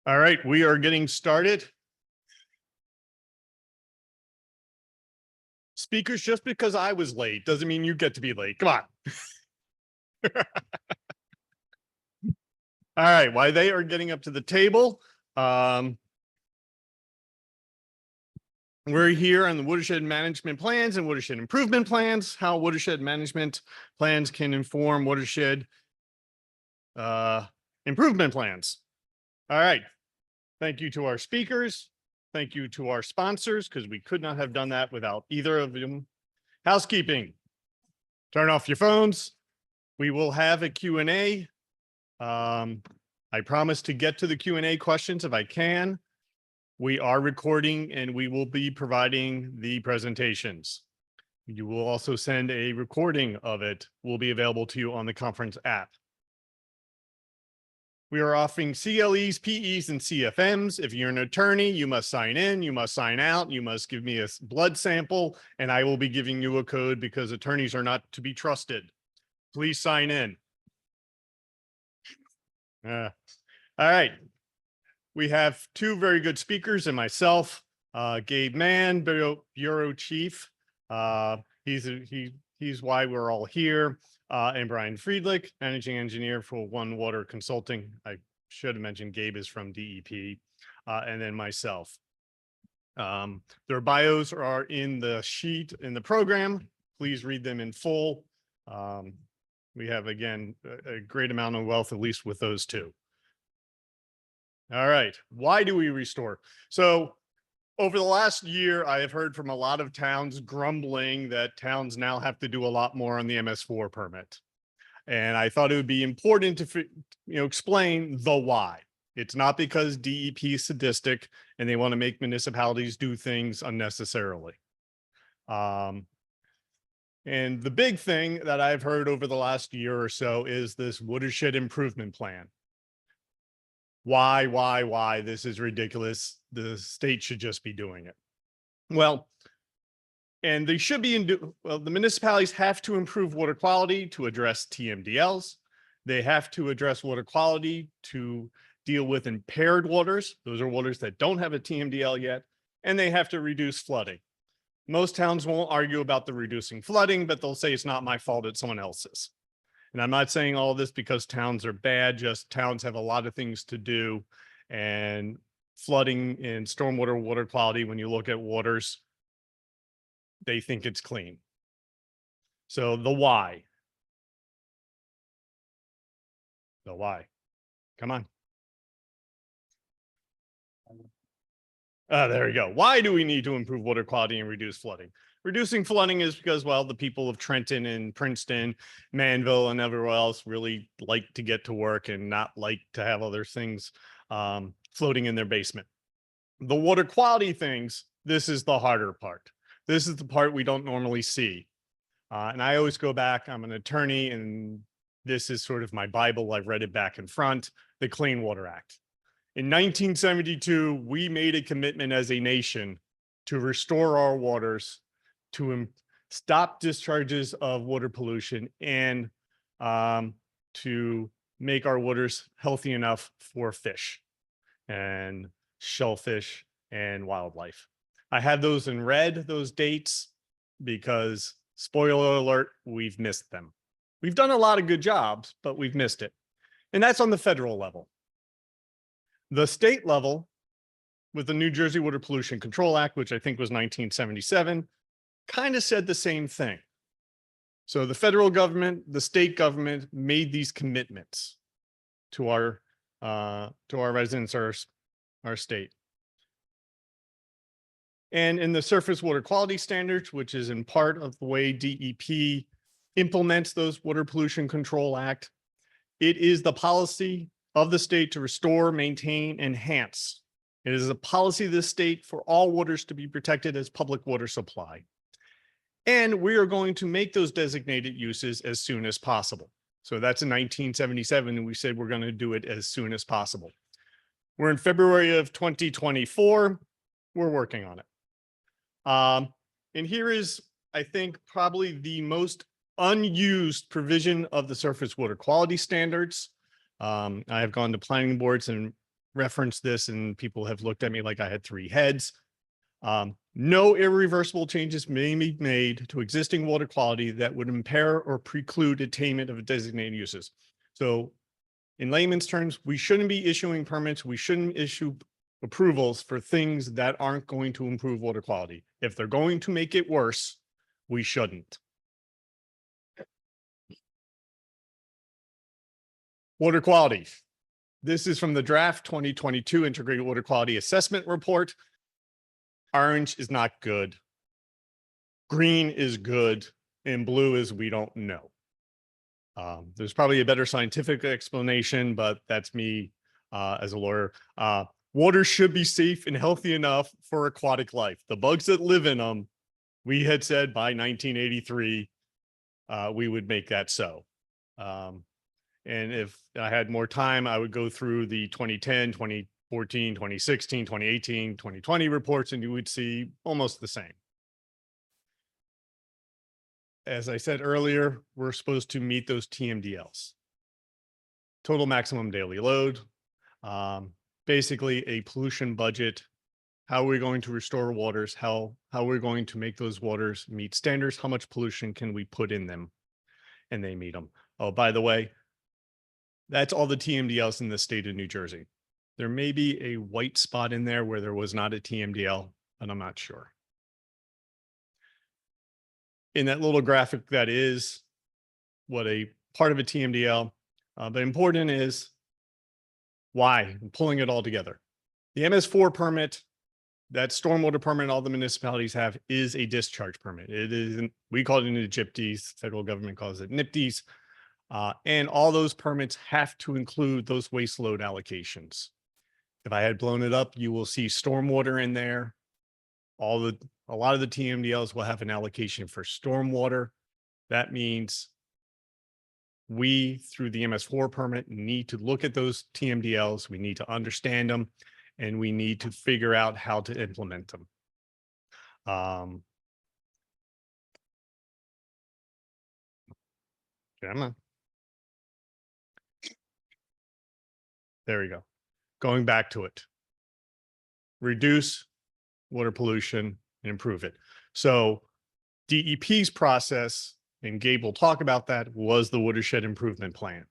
All right, we are getting started. Speakers, just because I was late doesn't mean you get to be late. Come on. All right, while they are getting up to the table, we're here on the Watershed Management Plans and Watershed Improvement Plans, how Watershed Management Plans can inform Watershed Improvement Plans. All right, thank you to our speakers. Thank you to our sponsors, because we could not have done that without either of them. Housekeeping, turn off your phones. We will have a Q&A. I promise to get to the Q&A questions if I can. We are recording and we will be providing the presentations. You will also send a recording of it, will be available to you on the conference app. We are offering CLEs, PEs, and CFMs. If you're an attorney, you must sign in, you must sign out, you must give me a blood sample, and I will be giving you a code because attorneys are not to be trusted. Please sign in. All right. We have two very good speakers and myself, Gabe Mann, Bureau Chief. He's why we're all here. And Brian Friedlich, Managing Engineer for One Water Consulting. I should have mentioned Gabe is from DEP, and then myself. Their bios are in the sheet in the program. Please read them in full. We have, again, a great amount of wealth, at least with those two. All right, why do we restore? So over the last year, I have heard from a lot of towns grumbling that towns now have to do a lot more on the MS4 permit. And I thought it would be important to explain the why. It's not because DEP is sadistic and they want to make municipalities do things unnecessarily. And the big thing that I've heard over the last year or so is this Watershed Improvement Plan. Why? This is ridiculous. The state should just be doing it. Well, and they should be the municipalities have to improve water quality to address TMDLs. They have to address water quality to deal with impaired waters. Those are waters that don't have a TMDL yet, and they have to reduce flooding. Most towns won't argue about the reducing flooding, but they'll say it's not my fault, it's someone else's. And I'm not saying all this because towns are bad, just towns have a lot of things to do. And flooding and stormwater water quality, when you look at waters, they think it's clean. So the why. The why. Come on. There you go. Why do we need to improve water quality and reduce flooding? Reducing flooding is because, well, the people of Trenton and Princeton, Manville, and everywhere else really like to get to work and not like to have other things floating in their basement. The water quality things, this is the harder part. This is the part we don't normally see. And I always go back, I'm an attorney, and this is sort of my Bible. I've read it back and front, the Clean Water Act. In 1972, we made a commitment as a nation to restore our waters, to stop discharges of water pollution, and to make our waters healthy enough for fish and shellfish and wildlife. I have those in red, those dates, because spoiler alert, we've missed them. We've done a lot of good jobs, but we've missed it. And that's on the federal level. The state level, with the New Jersey Water Pollution Control Act, which I think was 1977, kind of said the same thing. So the federal government, the state government made these commitments to our residents, our state. And in the surface water quality standards, which is in part of the way DEP implements those Water Pollution Control Act, it is the policy of the state to restore, maintain, enhance. It is a policy of the state for all waters to be protected as public water supply. And we are going to make those designated uses as soon as possible. So that's in 1977, and we said we're going to do it as soon as possible. We're in February of 2024. We're working on it. And here is, I think, probably the most unused provision of the surface water quality standards. I have gone to planning boards and referenced this and people have looked at me like I had three heads. No irreversible changes may be made to existing water quality that would impair or preclude attainment of designated uses. So in layman's terms, we shouldn't be issuing permits. We shouldn't issue approvals for things that aren't going to improve water quality. If they're going to make it worse, we shouldn't. Water quality. This is from the draft 2022 Integrated Water Quality Assessment Report. Orange is not good. Green is good. And blue is we don't know. There's probably a better scientific explanation, but that's me as a lawyer. Water should be safe and healthy enough for aquatic life. The bugs that live in them, we had said by 1983, we would make that so. And if I had more time, I would go through the 2010, 2014, 2016, 2018, 2020 reports, and you would see almost the same. As I said earlier, we're supposed to meet those TMDLs. Total maximum daily load, basically a pollution budget. How are we going to restore waters? How are we going to make those waters meet standards? How much pollution can we put in them? And they meet them. Oh, by the way, that's all the TMDLs in the state of New Jersey. There may be a white spot in there where there was not a TMDL, but I'm not sure. In that little graphic, that is what a part of a TMDL, but important is why, I'm pulling it all together. The MS4 permit, that stormwater permit all the municipalities have, is a discharge permit. It is, we call it an NJPTs, federal government calls it NPDES. And all those permits have to include those waste load allocations. If I had blown it up, you will see stormwater in there. A lot of the TMDLs will have an allocation for stormwater. That means we, through the MS4 permit, need to look at those TMDLs. We need to understand them, and we need to figure out how to implement them. Gemma. There we go. Going back to it. Reduce water pollution and improve it. So DEP's process, and Gabe will talk about that, was the Watershed Improvement Plan.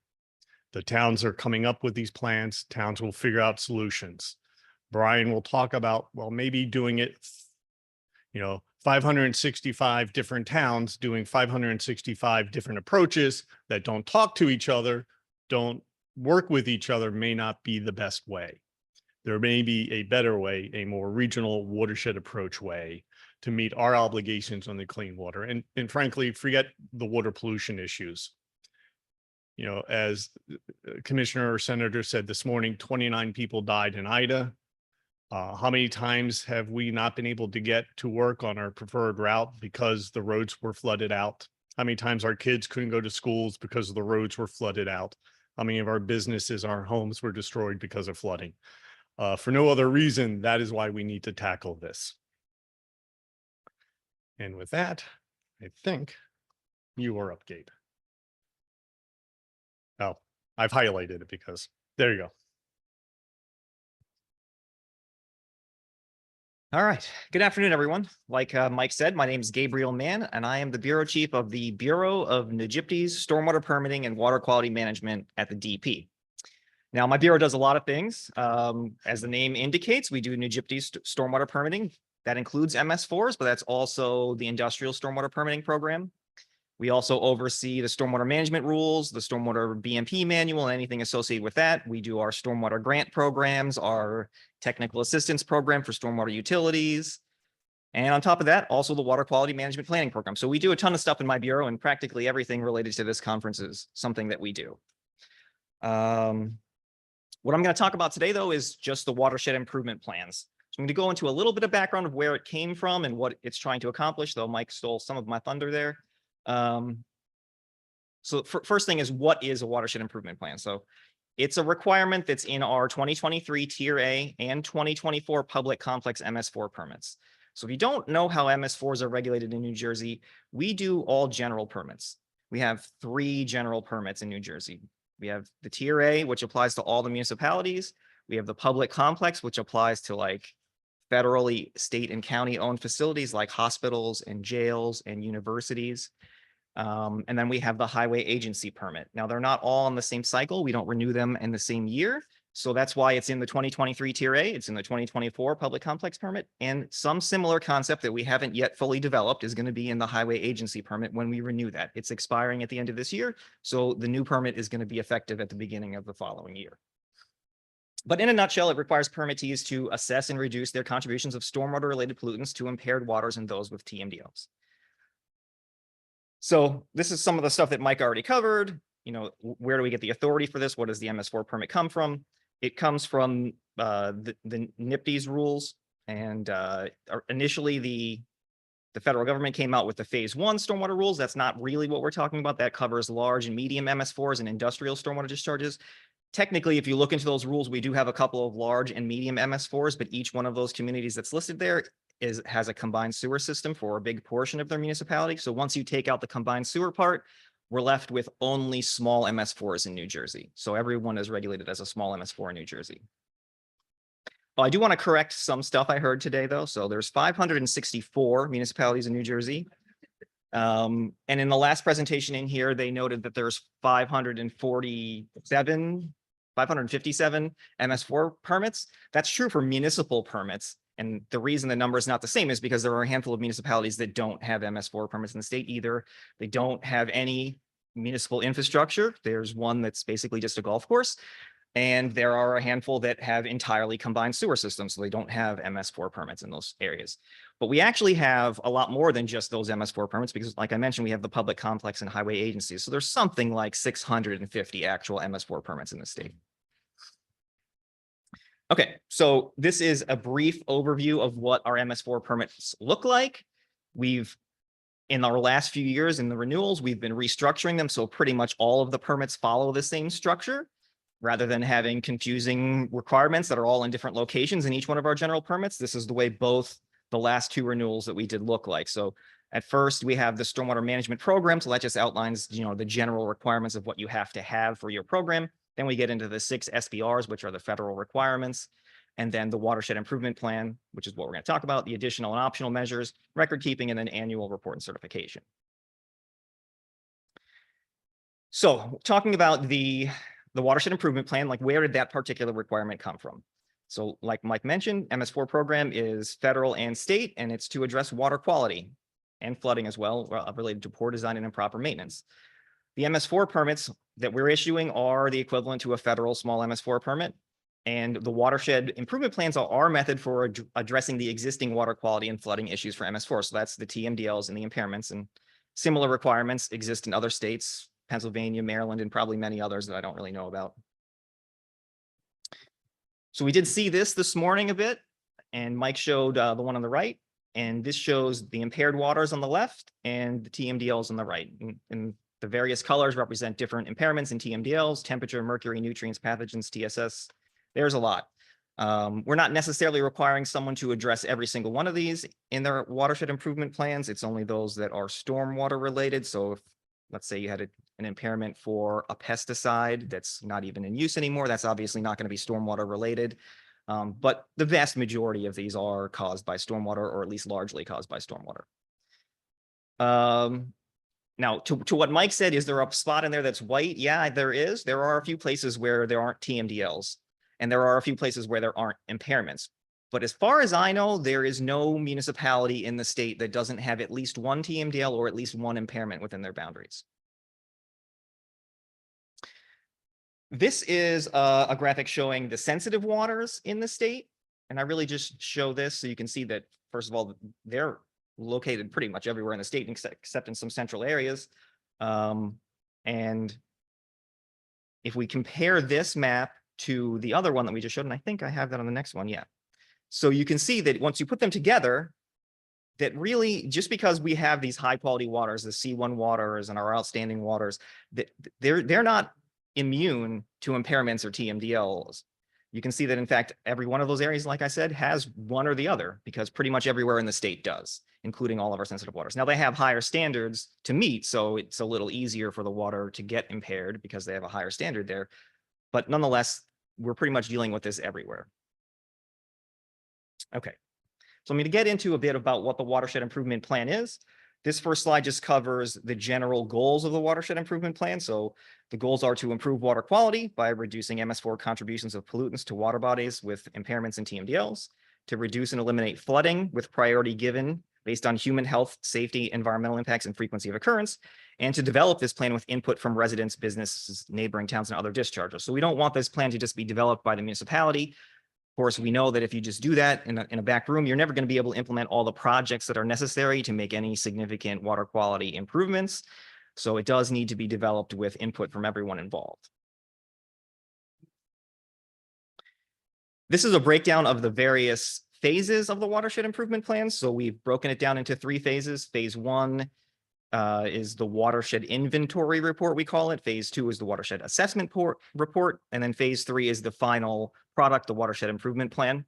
The towns are coming up with these plans. Towns will figure out solutions. Brian will talk about, well, maybe doing it, 565 different towns doing 565 different approaches that don't talk to each other, don't work with each other, may not be the best way. There may be a better way, a more regional watershed approach way to meet our obligations on the clean water. And frankly, forget the water pollution issues. As Commissioner or Senator said this morning, 29 people died in Ida. How many times have we not been able to get to work on our preferred route because the roads were flooded out? How many times our kids couldn't go to schools because the roads were flooded out? How many of our businesses, our homes were destroyed because of flooding? For no other reason, that is why we need to tackle this. And with that, I think you are up, Gabe. Oh, I've highlighted it because there you go. All right. Good afternoon, everyone. Like Mike said, my name is Gabriel Mann, and I am the Bureau Chief of the Bureau of NJPTES Stormwater Permitting and Water Quality Management at the DP. Now, my bureau does a lot of things. As the name indicates, we do NJPTES stormwater permitting. That includes MS4s, but that's also the industrial stormwater permitting program. We also oversee the stormwater management rules, the stormwater BMP manual, and anything associated with that. We do our stormwater grant programs, our technical assistance program for stormwater utilities. And on top of that, also the water quality management planning program. So we do a ton of stuff in my bureau, and practically everything related to this conference is something that we do. What I'm going to talk about today, though, is just the Watershed Improvement Plans. So I'm going to go into a little bit of background of where it came from and what it's trying to accomplish, though Mike stole some of my thunder there. So first thing is, what is a Watershed Improvement Plan? So it's a requirement that's in our 2023 Tier A and 2024 public complex MS4 permits. So if you don't know how MS4s are regulated in New Jersey, we do all general permits. We have 3 general permits in New Jersey. We have the Tier A, which applies to all the municipalities. We have the public complex, which applies to like federally, state and county owned facilities like hospitals and jails and universities. And then we have the highway agency permit. Now, they're not all on the same cycle. We don't renew them in the same year. So that's why it's in the 2023 Tier A, it's in the 2024 public complex permit, and some similar concept that we haven't yet fully developed is going to be in the highway agency permit when we renew that. It's expiring at the end of this year, so the new permit is going to be effective at the beginning of the following year. But in a nutshell, it requires permittees to assess and reduce their contributions of stormwater-related pollutants to impaired waters and those with TMDLs. So this is some of the stuff that Mike already covered. You know, where do we get the authority for this? What does the MS4 permit come from? It comes from the NIPD's rules. And initially, the federal government came out with the phase 1 stormwater rules. That's not really what we're talking about. That covers large and medium MS4s and industrial stormwater discharges. Technically, if you look into those rules, we do have a couple of large and medium MS4s, but each one of those communities that's listed there has a combined sewer system for a big portion of their municipality. So once you take out the combined sewer part, we're left with only small MS4s in New Jersey. So everyone is regulated as a small MS4 in New Jersey. Oh, I do want to correct some stuff I heard today, though. So there's 564 municipalities in New Jersey. And in the last presentation in here, they noted that there's 557 MS4 permits. That's true for municipal permits. And the reason the number is not the same is because there are a handful of municipalities that don't have MS4 permits in the state either. They don't have any municipal infrastructure. There's one that's basically just a golf course. And there are a handful that have entirely combined sewer systems, so they don't have MS4 permits in those areas. But we actually have a lot more than just those MS4 permits because, like I mentioned, we have the public complex and highway agencies. So there's something like 650 actual MS4 permits in the state. Okay, so this is a brief overview of what our MS4 permits look like. In our last few years in the renewals, we've been restructuring them. So pretty much all of the permits follow the same structure rather than having confusing requirements that are all in different locations in each one of our general permits. This is the way both the last 2 renewals that we did look like. So at first we have the stormwater management program. So that just outlines, the general requirements of what you have to have for your program. Then we get into the 6 SBRs, which are the federal requirements. And then the Watershed Improvement Plan, which is what we're going to talk about, the additional and optional measures, record keeping, and then annual report and certification. So talking about the Watershed Improvement Plan, like where did that particular requirement come from? So like Mike mentioned, MS4 program is federal and state, and it's to address water quality and flooding as well, related to poor design and improper maintenance. The MS4 permits that we're issuing are the equivalent to a federal small MS4 permit. And the Watershed Improvement Plans are our method for addressing the existing water quality and flooding issues for MS4. So that's the TMDLs and the impairments, and similar requirements exist in other states, Pennsylvania, Maryland, and probably many others that I don't really know about. So we did see this morning a bit, and Mike showed the one on the right, and this shows the impaired waters on the left and the TMDLs on the right. And the various colors represent different impairments in TMDLs, temperature, mercury, nutrients, pathogens, TSS. There's a lot. We're not necessarily requiring someone to address every single one of these in their watershed improvement plans. It's only those that are stormwater related. So if, let's say you had an impairment for a pesticide that's not even in use anymore, that's obviously not going to be stormwater related. But the vast majority of these are caused by stormwater, or at least largely caused by stormwater. Now, to what Mike said, is there a spot in there that's white? Yeah, there is. There are a few places where there aren't TMDLs, and there are a few places where there aren't impairments. But as far as I know, there is no municipality in the state that doesn't have at least one TMDL or at least one impairment within their boundaries. This is a graphic showing the sensitive waters in the state. And I really just show this so you can see that, first of all, they're located pretty much everywhere in the state except in some central areas. And if we compare this map to the other one that we just showed, and I think I have that on the next one, yeah. So you can see that once you put them together, that really, just because we have these high quality waters, the C1 waters and our outstanding waters, that they're not immune to impairments or TMDLs. You can see that, in fact, every one of those areas, like I said, has one or the other, because pretty much everywhere in the state does, including all of our sensitive waters. Now, they have higher standards to meet, so it's a little easier for the water to get impaired because they have a higher standard there. But nonetheless, we're pretty much dealing with this everywhere. Okay, so I'm going to get into a bit about what the Watershed Improvement Plan is. This first slide just covers the general goals of the Watershed Improvement Plan. So the goals are to improve water quality by reducing MS4 contributions of pollutants to water bodies with impairments and TMDLs, to reduce and eliminate flooding with priority given based on human health, safety, environmental impacts, and frequency of occurrence, and to develop this plan with input from residents, businesses, neighboring towns, and other dischargers. So we don't want this plan to just be developed by the municipality. Of course, we know that if you just do that in a back room, you're never going to be able to implement all the projects that are necessary to make any significant water quality improvements. So it does need to be developed with input from everyone involved. This is a breakdown of the various phases of the Watershed Improvement Plans. So we've broken it down into 3 phases. Phase 1 is the Watershed Inventory Report, we call it. Phase 2 is the Watershed Assessment Report. And then Phase 3 is the final product, the Watershed Improvement Plan.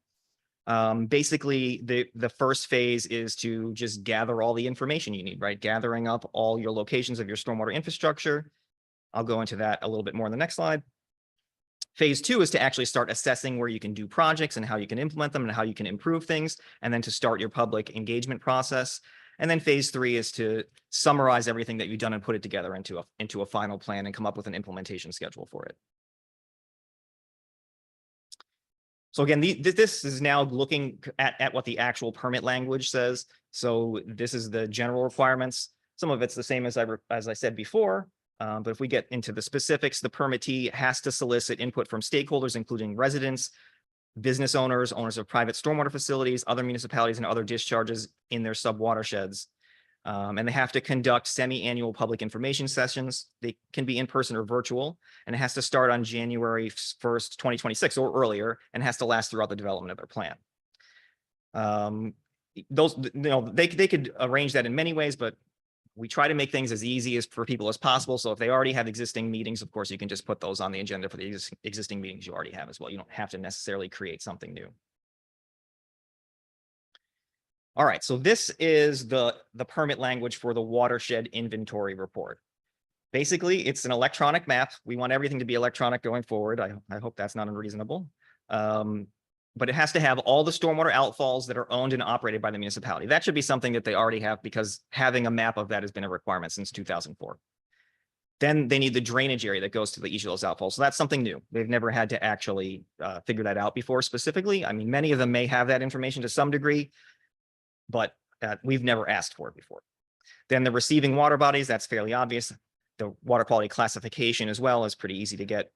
Basically, the first phase is to just gather all the information you need, right? Gathering up all your locations of your stormwater infrastructure. I'll go into that a little bit more in the next slide. Phase 2 is to actually start assessing where you can do projects and how you can implement them and how you can improve things, and then to start your public engagement process. And then Phase 3 is to summarize everything that you've done and put it together into a final plan and come up with an implementation schedule for it. So again, this is now looking at what the actual permit language says. So this is the general requirements. Some of it's the same as I said before, but if we get into the specifics, the permittee has to solicit input from stakeholders, including residents, business owners, owners of private stormwater facilities, other municipalities, and other discharges in their sub-watersheds. And they have to conduct semi-annual public information sessions. They can be in person or virtual, and it has to start on January 1st, 2026 or earlier, and has to last throughout the development of their plan. They could arrange that in many ways, but we try to make things as easy as for people as possible. So if they already have existing meetings, of course, you can just put those on the agenda for the existing meetings you already have as well. You don't have to necessarily create something new. All right, so this is the permit language for the Watershed Inventory Report. Basically, it's an electronic map. We want everything to be electronic going forward. I hope that's not unreasonable. But it has to have all the stormwater outfalls that are owned and operated by the municipality. That should be something that they already have, because having a map of that has been a requirement since 2004. Then they need the drainage area that goes to each of those outfalls. So that's something new. They've never had to actually figure that out before specifically. I mean, many of them may have that information to some degree, but we've never asked for it before. Then the receiving water bodies, that's fairly obvious. The water quality classification as well is pretty easy to get.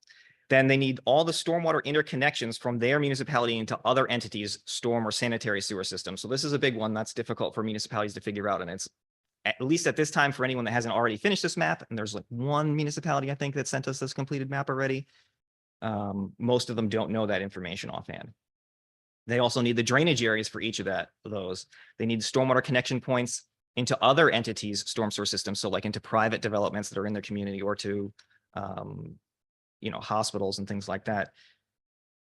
Then they need all the stormwater interconnections from their municipality into other entities' storm or sanitary sewer systems. So this is a big one that's difficult for municipalities to figure out. And it's, at least at this time, for anyone that hasn't already finished this map, and there's like 1 municipality, I think, that sent us this completed map already. Most of them don't know that information offhand. They also need the drainage areas for each of those. They need stormwater connection points into other entities' storm sewer systems. So like into private developments that are in their community, or to hospitals and things like that.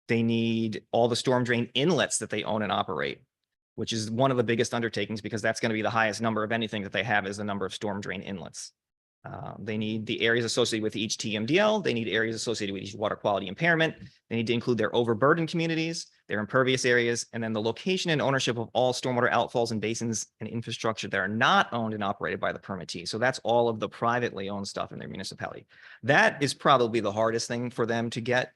They need all the storm drain inlets that they own and operate, which is one of the biggest undertakings, because that's going to be the highest number of anything that they have, is the number of storm drain inlets. They need the areas associated with each TMDL. They need areas associated with each water quality impairment. They need to include their overburdened communities, their impervious areas, and then the location and ownership of all stormwater outfalls and basins and infrastructure that are not owned and operated by the permittee. So that's all of the privately owned stuff in their municipality. That is probably the hardest thing for them to get.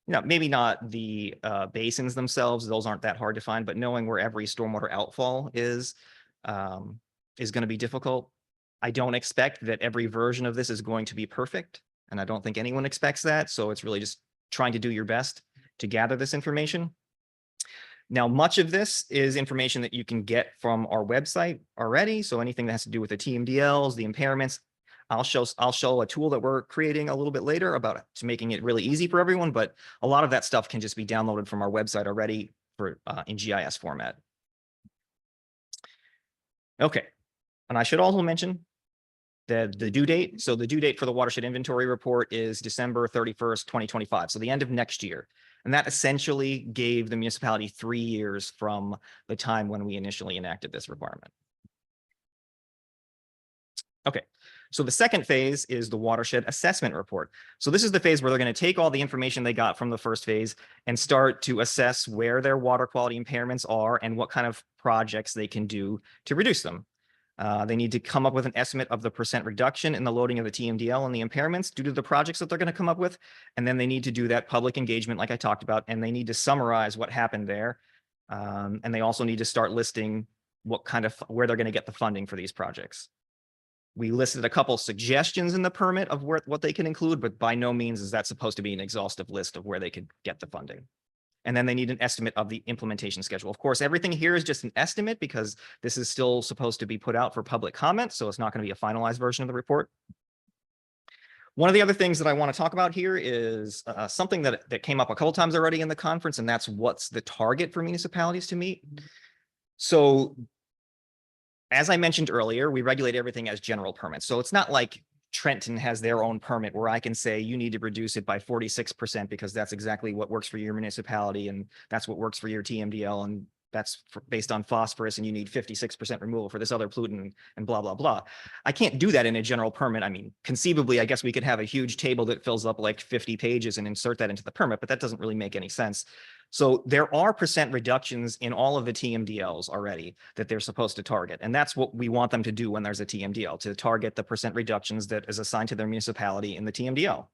Maybe not the basins themselves. Those aren't that hard to find, but knowing where every stormwater outfall is going to be difficult. I don't expect that every version of this is going to be perfect, and I don't think anyone expects that. So it's really just trying to do your best to gather this information. Now, much of this is information that you can get from our website already. So anything that has to do with the TMDLs, the impairments, I'll show a tool that we're creating a little bit later about making it really easy for everyone. But a lot of that stuff can just be downloaded from our website already in GIS format. Okay, and I should also mention the due date. So the due date for the Watershed Inventory Report is December 31st, 2025. So the end of next year. And that essentially gave the municipality 3 years from the time when we initially enacted this requirement. Okay, So the second phase is the watershed assessment report. So this is the phase where they're going to take all the information they got from the first phase and start to assess where their water quality impairments are and what kind of projects they can do to reduce them. They need to come up with an estimate of the percent reduction in the loading of the TMDL and the impairments due to the projects that they're going to come up with. And then they need to do that public engagement like I talked about, and they need to summarize what happened there. And they also need to start listing where they're going to get the funding for these projects. We listed a couple suggestions in the permit of what they can include, but by no means is that supposed to be an exhaustive list of where they could get the funding. And then they need an estimate of the implementation schedule. Of course, everything here is just an estimate because this is still supposed to be put out for public comment, so it's not going to be a finalized version of the report. One of the other things that I want to talk about here is something that came up a couple times already in the conference, and that's what's the target for municipalities to meet. So as I mentioned earlier, we regulate everything as general permits. So it's not like Trenton has their own permit where I can say you need to reduce it by 46% because that's exactly what works for your municipality and that's what works for your TMDL and that's based on phosphorus and you need 56% removal for this other pollutant and blah, blah, blah. I can't do that in a general permit. I mean, conceivably, I guess we could have a huge table that fills up like 50 pages and insert that into the permit, but that doesn't really make any sense. So there are percent reductions in all of the TMDLs already that they're supposed to target. And that's what we want them to do when there's a TMDL, to target the percent reductions that is assigned to their municipality in the TMDL.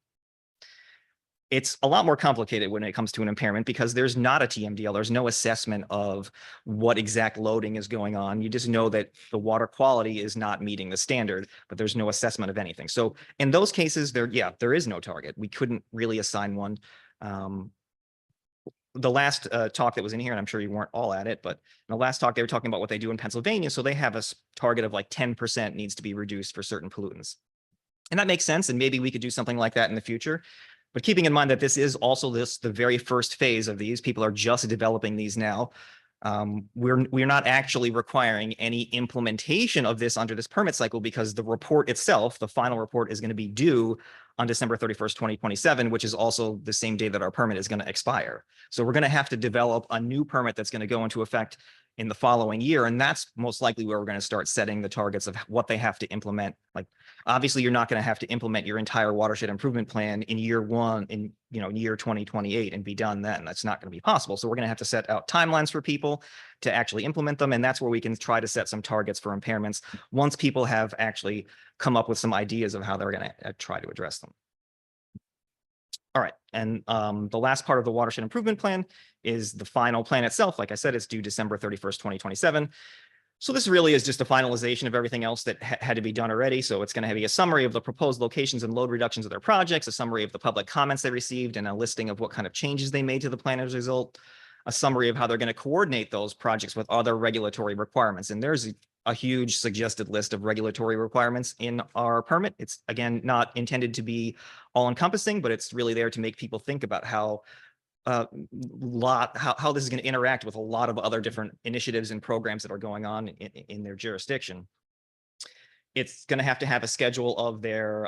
It's a lot more complicated when it comes to an impairment because there's not a TMDL. There's no assessment of what exact loading is going on. You just know that the water quality is not meeting the standard, but there's no assessment of anything. So in those cases, there is no target. We couldn't really assign one. The last talk that was in here, and I'm sure you weren't all at it, but in the last talk, they were talking about what they do in Pennsylvania. So they have a target of like 10% needs to be reduced for certain pollutants. And that makes sense. And maybe we could do something like that in the future. But keeping in mind that this is also the very first phase of these, people are just developing these now. We're not actually requiring any implementation of this under this permit cycle because the report itself, the final report, is going to be due on December 31st, 2027, which is also the same day that our permit is going to expire. So we're going to have to develop a new permit that's going to go into effect in the following year. And that's most likely where we're going to start setting the targets of what they have to implement. Like, obviously, you're not going to have to implement your entire watershed improvement plan in year one, in year 2028 and be done then. That's not going to be possible. So we're going to have to set out timelines for people to actually implement them. And that's where we can try to set some targets for impairments once people have actually come up with some ideas of how they're going to try to address them. All right, and the last part of the watershed improvement plan is the final plan itself. Like I said, it's due December 31st, 2027. So this really is just a finalization of everything else that had to be done already. So it's going to be a summary of the proposed locations and load reductions of their projects, a summary of the public comments they received, and a listing of what kind of changes they made to the plan as a result, a summary of how they're going to coordinate those projects with other regulatory requirements. And there's a huge suggested list of regulatory requirements in our permit. It's, again, not intended to be all-encompassing, but it's really there to make people think about how this is going to interact with a lot of other different initiatives and programs that are going on in their jurisdiction. It's going to have a schedule of their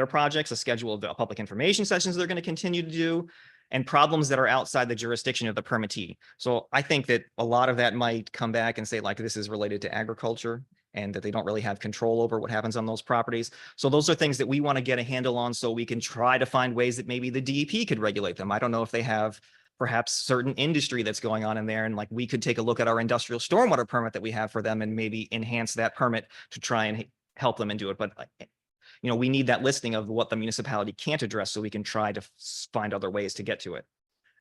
projects, a schedule of the public information sessions they're going to continue to do, and problems that are outside the jurisdiction of the permittee. So I think that a lot of that might come back and say, like, this is related to agriculture and that they don't really have control over what happens on those properties. So those are things that we want to get a handle on so we can try to find ways that maybe the DEP could regulate them. I don't know if they have perhaps certain industry that's going on in there, and like we could take a look at our industrial stormwater permit that we have for them and maybe enhance that permit to try and help them and do it. But we need that listing of what the municipality can't address so we can try to find other ways to get to it.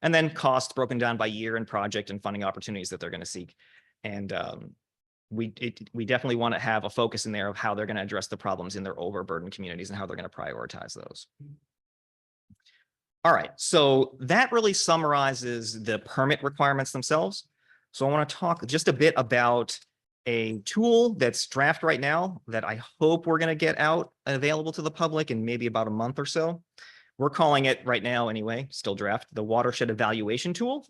And then costs broken down by year and project and funding opportunities that they're going to seek. And we definitely want to have a focus in there of how they're going to address the problems in their overburdened communities and how they're going to prioritize those. All right, so that really summarizes the permit requirements themselves. So I want to talk just a bit about a tool that's draft right now that I hope we're going to get out available to the public in maybe about a month or so. We're calling it right now anyway, still draft, the Watershed Evaluation Tool.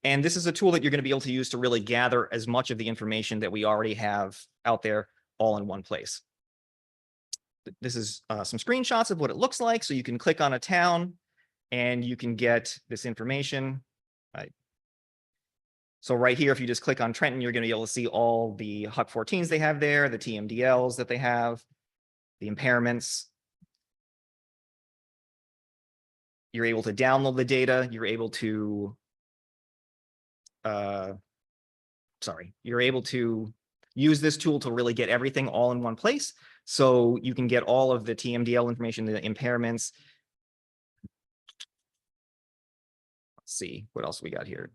And this is a tool that you're going to be able to use to really gather as much of the information that we already have out there all in one place. This is some screenshots of what it looks like. So you can click on a town and you can get this information. Right. So right here, if you just click on Trenton, you're going to be able to see all the HUC 14s they have there, the TMDLs that they have, the impairments. You're able to download the data. You're able to, you're able to use this tool to really get everything all in one place. So you can get all of the TMDL information, the impairments. Let's see, what else we got here?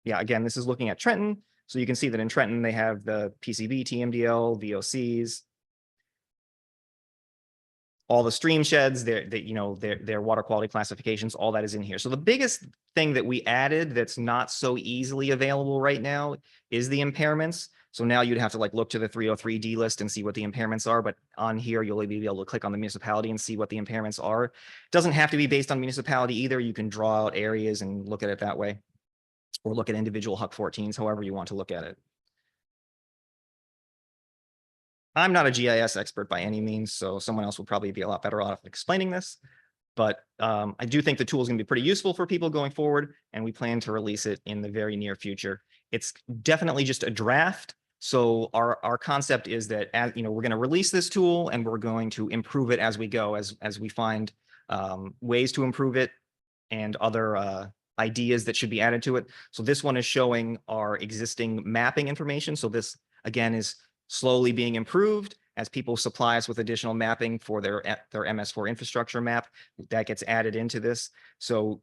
Yeah, again, this is looking at Trenton. So you can see that in Trenton, they have the PCB, TMDL, VOCs, all the stream sheds, their water quality classifications, all that is in here. So the biggest thing that we added that's not so easily available right now is the impairments. So now you'd have to like look to the 303D list and see what the impairments are. But on here, you'll be able to click on the municipality and see what the impairments are. It doesn't have to be based on municipality either. You can draw out areas and look at it that way, or look at individual HUC 14s, however you want to look at it. I'm not a GIS expert by any means, so someone else will probably be a lot better off explaining this. But I do think the tool is going to be pretty useful for people going forward, and we plan to release it in the very near future. It's definitely just a draft. So our concept is that, we're going to release this tool and we're going to improve it as we go, as we find ways to improve it and other ideas that should be added to it. So this one is showing our existing mapping information. So this, again, is slowly being improved as people supply us with additional mapping for their MS4 infrastructure map that gets added into this. So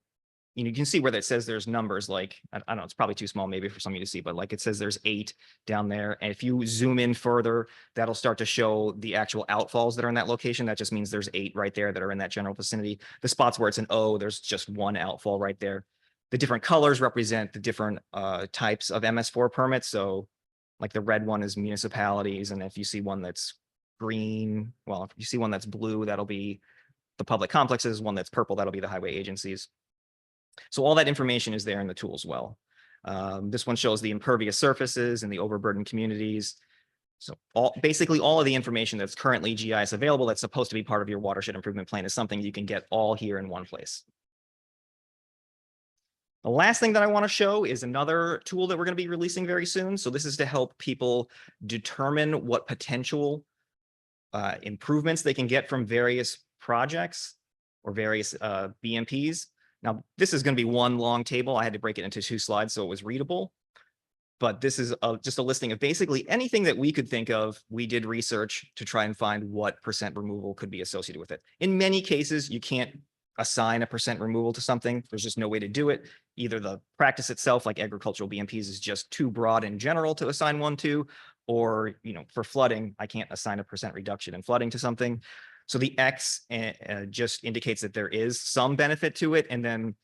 you can see where that says there's numbers like, I don't know, it's probably too small maybe for some of you to see, but like it says there's 8 down there. And if you zoom in further, that'll start to show the actual outfalls that are in that location. That just means there's 8 right there that are in that general vicinity. The spots where it's an O, there's just 1 outfall right there. The different colors represent the different types of MS4 permits. So like the red one is municipalities. And if you see one that's green, well, if you see one that's blue, that'll be the public complexes. One that's purple, that'll be the highway agencies. So all that information is there in the tool as well. This one shows the impervious surfaces and the overburdened communities. So basically all of the information that's currently GIS available that's supposed to be part of your watershed improvement plan is something you can get all here in one place. The last thing that I want to show is another tool that we're going to be releasing very soon. So this is to help people determine what potential improvements they can get from various projects or various BMPs. Now, this is going to be one long table. I had to break it into 2 slides so it was readable. But this is just a listing of basically anything that we could think of. We did research to try and find what % removal could be associated with it. In many cases, you can't assign a % removal to something. There's just no way to do it. Either the practice itself, like agricultural BMPs, is just too broad in general to assign one to, or, for flooding, I can't assign a % reduction in flooding to something. So the X just indicates that there is some benefit to it. And then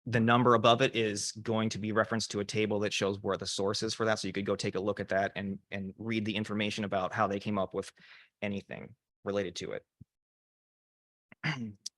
the number above it is going to be referenced to a table that shows where the source is for that. So you could go take a look at that and read the information about how they came up with anything related to it.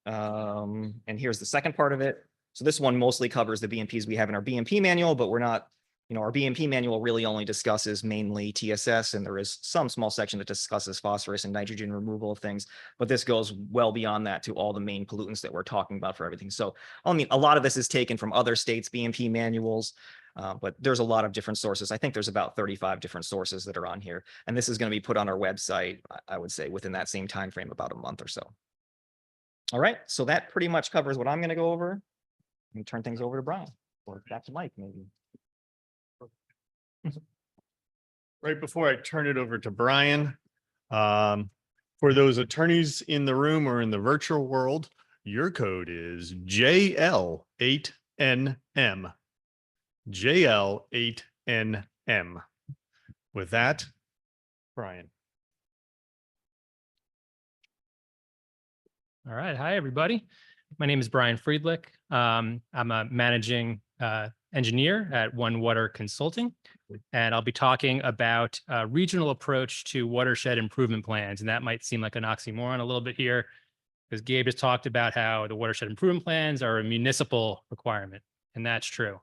And here's the second part of it. So this one mostly covers the BMPs we have in our BMP manual, but we're not, our BMP manual really only discusses mainly TSS, and there is some small section that discusses phosphorus and nitrogen removal of things, but this goes well beyond that to all the main pollutants that we're talking about for everything. So, a lot of this is taken from other states' BMP manuals, but there's a lot of different sources. I think there's about 35 different sources that are on here, and this is going to be put on our website, I would say, within that same time frame, about a month or so. All right, so that pretty much covers what I'm going to go over. And turn things over to Brian, or back to Mike, maybe. Right before I turn it over to Brian, for those attorneys in the room or in the virtual world, your code is JL8NM. JL8NM. With that, Brian. All right. Hi, everybody. My name is Brian Friedlich. I'm a managing engineer at One Water Consulting, and I'll be talking about a regional approach to watershed improvement plans. And that might seem like an oxymoron a little bit here, because Gabe has talked about how the watershed improvement plans are a municipal requirement, and that's true.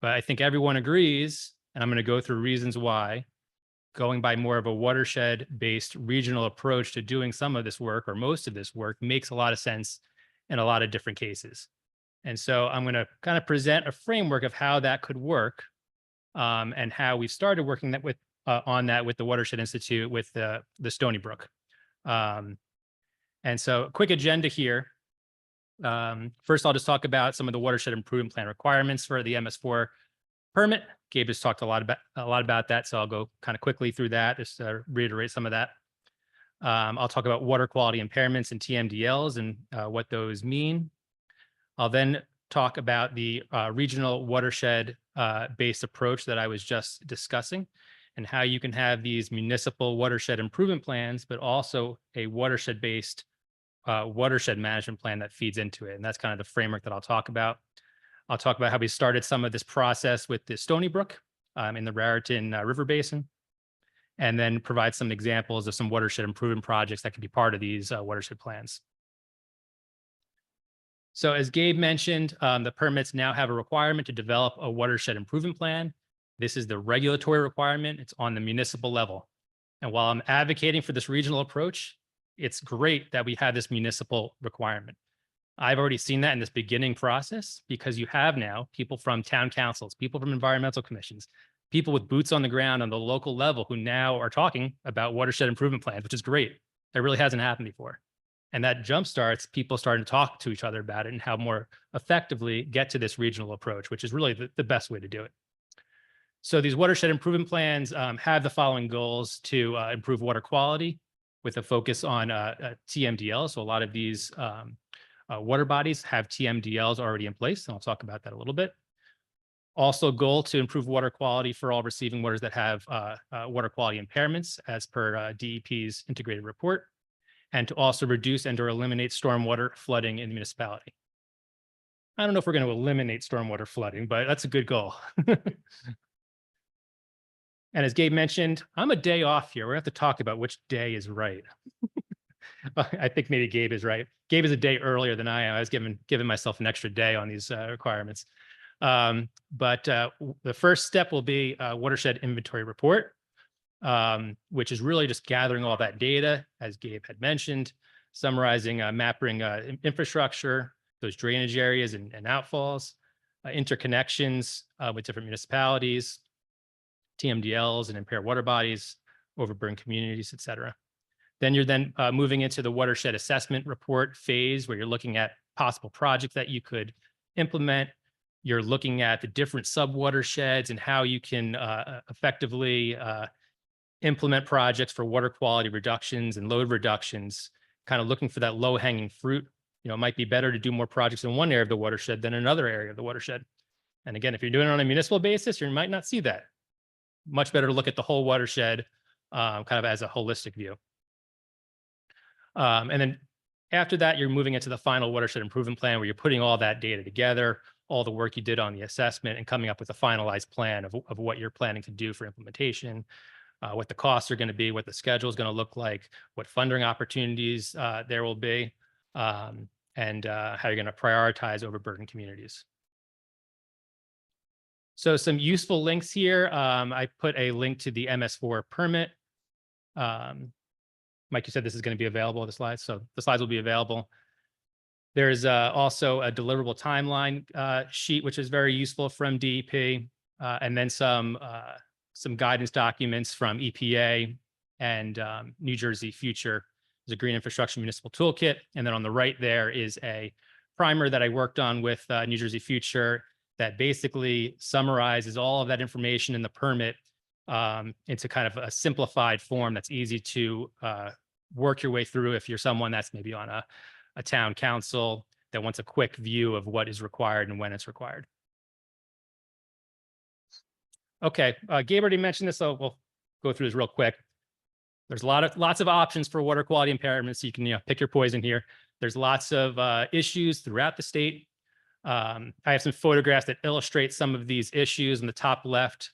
But I think everyone agrees, and I'm going to go through reasons why, going by more of a watershed-based regional approach to doing some of this work or most of this work makes a lot of sense in a lot of different cases. And so I'm going to kind of present a framework of how that could work, and how we've started working that with on that with the Watershed Institute with the Stony Brook. And so quick agenda here. First, I'll just talk about some of the Watershed Improvement Plan requirements for the MS4 permit. Gabe just talked a lot about that, so I'll go kind of quickly through that, just to reiterate some of that. I'll talk about water quality impairments and TMDLs and what those mean. I'll then talk about the regional watershed based approach that I was just discussing, and how you can have these municipal watershed improvement plans, but also a watershed based watershed management plan that feeds into it. And that's kind of the framework that I'll talk about. I'll talk about how we started some of this process with the Stony Brook in the Raritan River Basin, and then provide some examples of some watershed improvement projects that can be part of these watershed plans. So as Gabe mentioned, the permits now have a requirement to develop a watershed improvement plan. This is the regulatory requirement. It's on the municipal level. And while I'm advocating for this regional approach, it's great that we have this municipal requirement. I've already seen that in this beginning process, because you have now people from town councils, people from environmental commissions, people with boots on the ground on the local level who now are talking about watershed improvement plans, which is great. That really hasn't happened before. And that jumpstarts people starting to talk to each other about it and how more effectively get to this regional approach, which is really the best way to do it. So these watershed improvement plans have the following goals: to improve water quality with a focus on TMDL. So a lot of these water bodies have TMDLs already in place, and I'll talk about that a little bit. Also, goal to improve water quality for all receiving waters that have water quality impairments as per DEP's integrated report, and to also reduce and or eliminate stormwater flooding in the municipality. I don't know if we're going to eliminate stormwater flooding, but that's a good goal. And as Gabe mentioned, I'm a day off here. We have to talk about which day is right. I think maybe Gabe is right. Gabe is a day earlier than I am. I was giving myself an extra day on these requirements. But the first step will be a watershed inventory report, which is really just gathering all that data, as Gabe had mentioned, summarizing, mapping infrastructure, those drainage areas and outfalls, interconnections with different municipalities, TMDLs and impaired water bodies, overburdened communities, et cetera. Then you're moving into the watershed assessment report phase, where you're looking at possible projects that you could implement. You're looking at the different sub-watersheds and how you can effectively implement projects for water quality reductions and load reductions, kind of looking for that low-hanging fruit. You know, it might be better to do more projects in one area of the watershed than another area of the watershed. And again, if you're doing it on a municipal basis, you might not see that. Much better to look at the whole watershed kind of as a holistic view. And then after that, you're moving into the final watershed improvement plan, where you're putting all that data together, all the work you did on the assessment, and coming up with a finalized plan of what you're planning to do for implementation, what the costs are going to be, what the schedule is going to look like, what funding opportunities there will be, and how you're going to prioritize overburdened communities. So some useful links here. I put a link to the MS4 permit. Mike, you said this is going to be available, the slides. So the slides will be available. There's also a deliverable timeline sheet, which is very useful from DEP, and then some guidance documents from EPA and New Jersey Future. There's a Green Infrastructure Municipal Toolkit. And then on the right there is a primer that I worked on with New Jersey Future that basically summarizes all of that information in the permit into kind of a simplified form that's easy to work your way through if you're someone that's maybe on a town council that wants a quick view of what is required and when it's required. Okay, Gabe already mentioned this, so we'll go through this real quick. There's lots of options for water quality impairments. So you can pick your poison here. There's lots of issues throughout the state. I have some photographs that illustrate some of these issues. In the top left,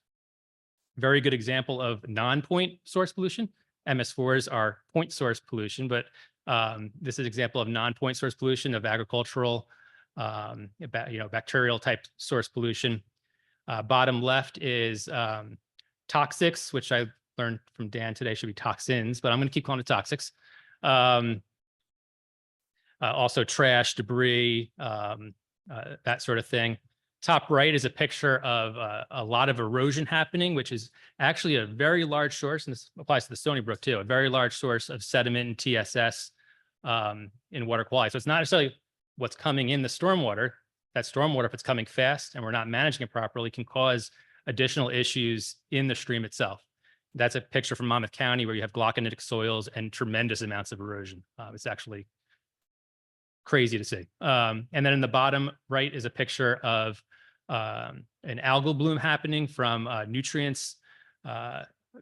very good example of non-point source pollution. MS4s are point source pollution, but this is an example of non-point source pollution of agricultural, bacterial type source pollution. Bottom left is toxics, which I learned from Dan today should be toxins, but I'm going to keep calling it toxics. Also trash, debris, that sort of thing. Top right is a picture of a lot of erosion happening, which is actually a very large source, and this applies to the Stony Brook too, a very large source of sediment and TSS in water quality. So it's not necessarily what's coming in the stormwater. That stormwater, if it's coming fast and we're not managing it properly, can cause additional issues in the stream itself. That's a picture from Monmouth County where you have glauconitic soils and tremendous amounts of erosion. It's actually crazy to see. And then in the bottom right is a picture of an algal bloom happening from nutrients